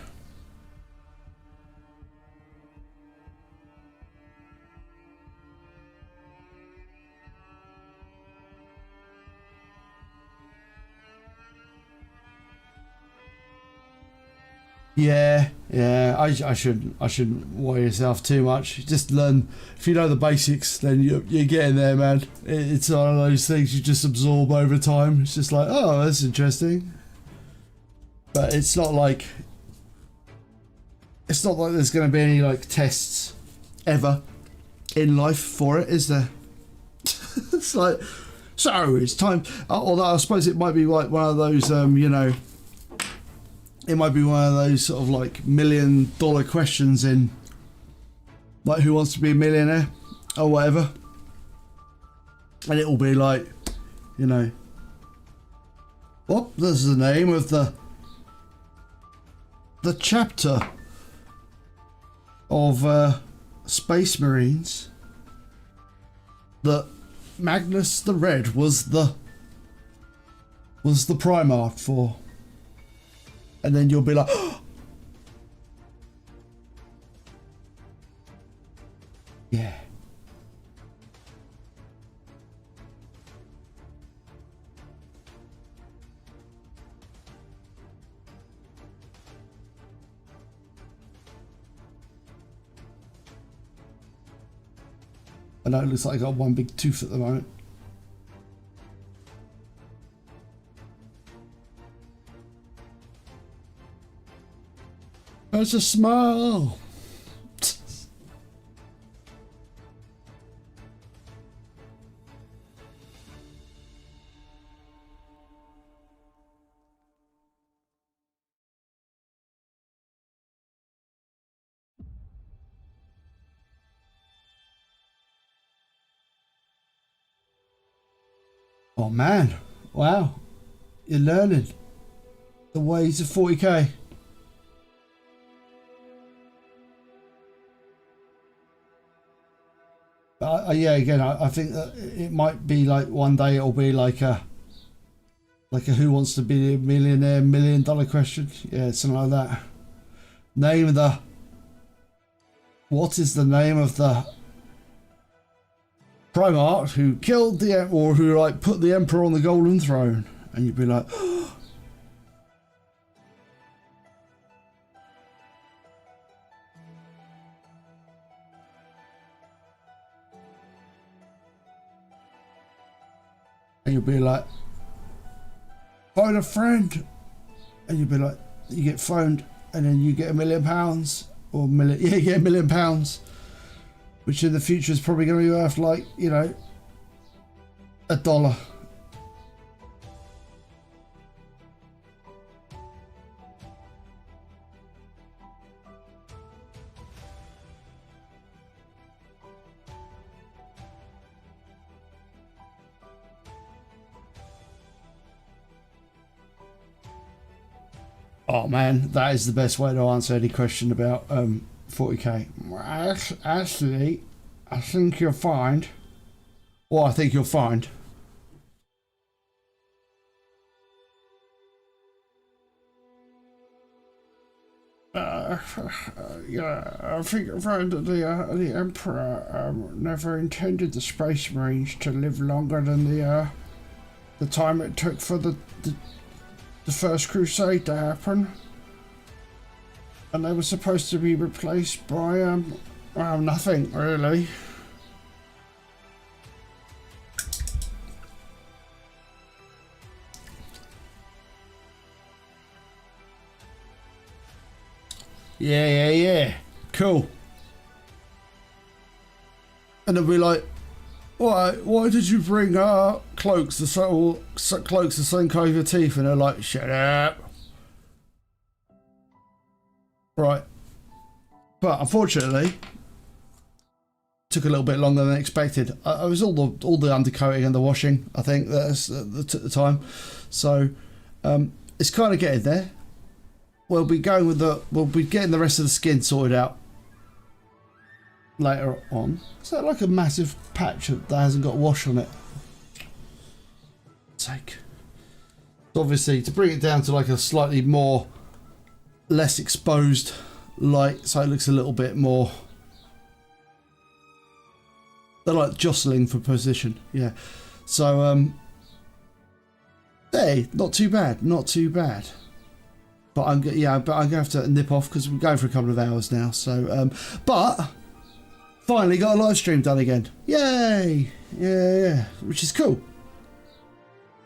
Yeah, I shouldn't worry yourself too much. Just learn. If you know the basics, then you're getting there, man. It's one of those things you just absorb over time. It's just like, oh, that's interesting. But it's not like there's going to be any like tests ever in life for it, is there? It's like, so it's time. Although I suppose it might be like one of those, you know. It might be one of those sort of like $1 million questions in like Who Wants to Be a Millionaire or whatever. And it will be like, you know, what is the name of the chapter of Space Marines that Magnus the Red was the Primarch for? And then you'll be like, oh! Yeah. I know it looks like I got one big tooth at the moment. It's a smile. Oh man, wow, you're learning the ways of 40k. Yeah, again, I think that it might be like one day it'll be like a Who Wants to Be a Millionaire $1 million question. Yeah, something like that. Name of the... What is the name of the Primarch who killed the... or who like put the Emperor on the Golden Throne? And you'd be like... And you'll be like, phone a friend, and you'll be like, you get phoned, and then you get £1 million, or you get £1 million, which in the future is probably going to be worth like, you know, $1. Oh man, that is the best way to answer any question about 40k. Actually, I think you'll find. Well, I think you'll find. Yeah, I think you'll find that the Emperor never intended the Space Marines to live longer than the time it took for the First Crusade to happen, and they were supposed to be replaced by well, nothing really. Yeah, cool. And they'll be like, why did you bring cloaks the sun over teeth, and they're like, shut up. Right. But unfortunately, took a little bit longer than expected. I was all the undercoating and the washing, I think, that's at the time. So it's kind of getting there. We'll be getting the rest of the skin sorted out later on. Is that like a massive patch that hasn't got wash on it? Obviously, to bring it down to like a slightly less exposed light, so it looks a little bit more. They're like jostling for position, yeah. So hey, not too bad, not too bad. But I'm gonna have to nip off because we're going for a couple of hours now. So but finally got a live stream done again. Yay! Yeah, which is cool.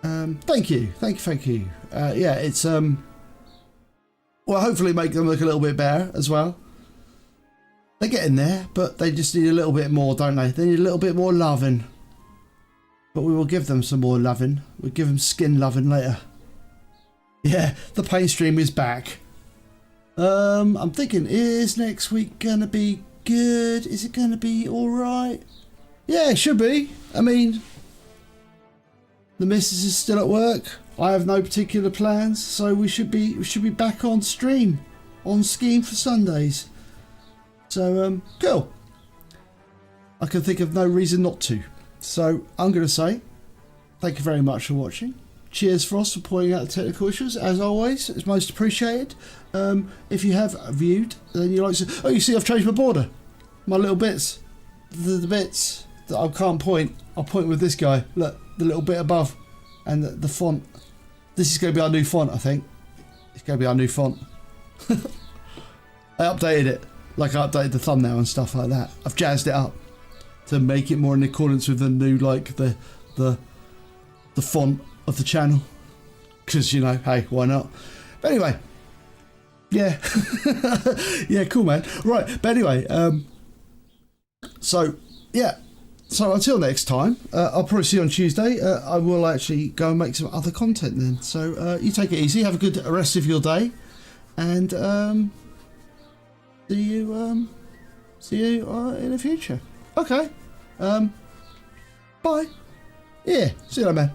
Thank you. Yeah, it's well, hopefully make them look a little bit better as well. They're getting there, but they just need a little bit more, don't they? They need a little bit more loving. But we will give them some more loving. We'll give them skin loving later. Yeah, the paint stream is back. I'm thinking, is next week gonna be good? Is it gonna be alright? Yeah, it should be. I mean, the missus is still at work. I have no particular plans, so we should be back on stream, on scheme for Sundays. So cool. I can think of no reason not to. So I'm going to say thank you very much for watching. Cheers, Frost, for pointing out the technical issues. As always, it's most appreciated. If you have viewed, then you like to. Oh, you see, I've changed my border. My little bits, the bits that I can't point. I'll point with this guy. Look, the little bit above, and the font. This is going to be our new font, I think. It's going to be our new font. I updated it, like I updated the thumbnail and stuff like that. I've jazzed it up to make it more in accordance with the new, like the font of the channel. Because, you know, hey, why not? But anyway, yeah, yeah, cool, man. Right, but anyway, so yeah. So until next time, I'll probably see you on Tuesday. I will actually go and make some other content then. So you take it easy, have a good rest of your day, and see you in the future. Okay. Bye. Yeah. See you later, man.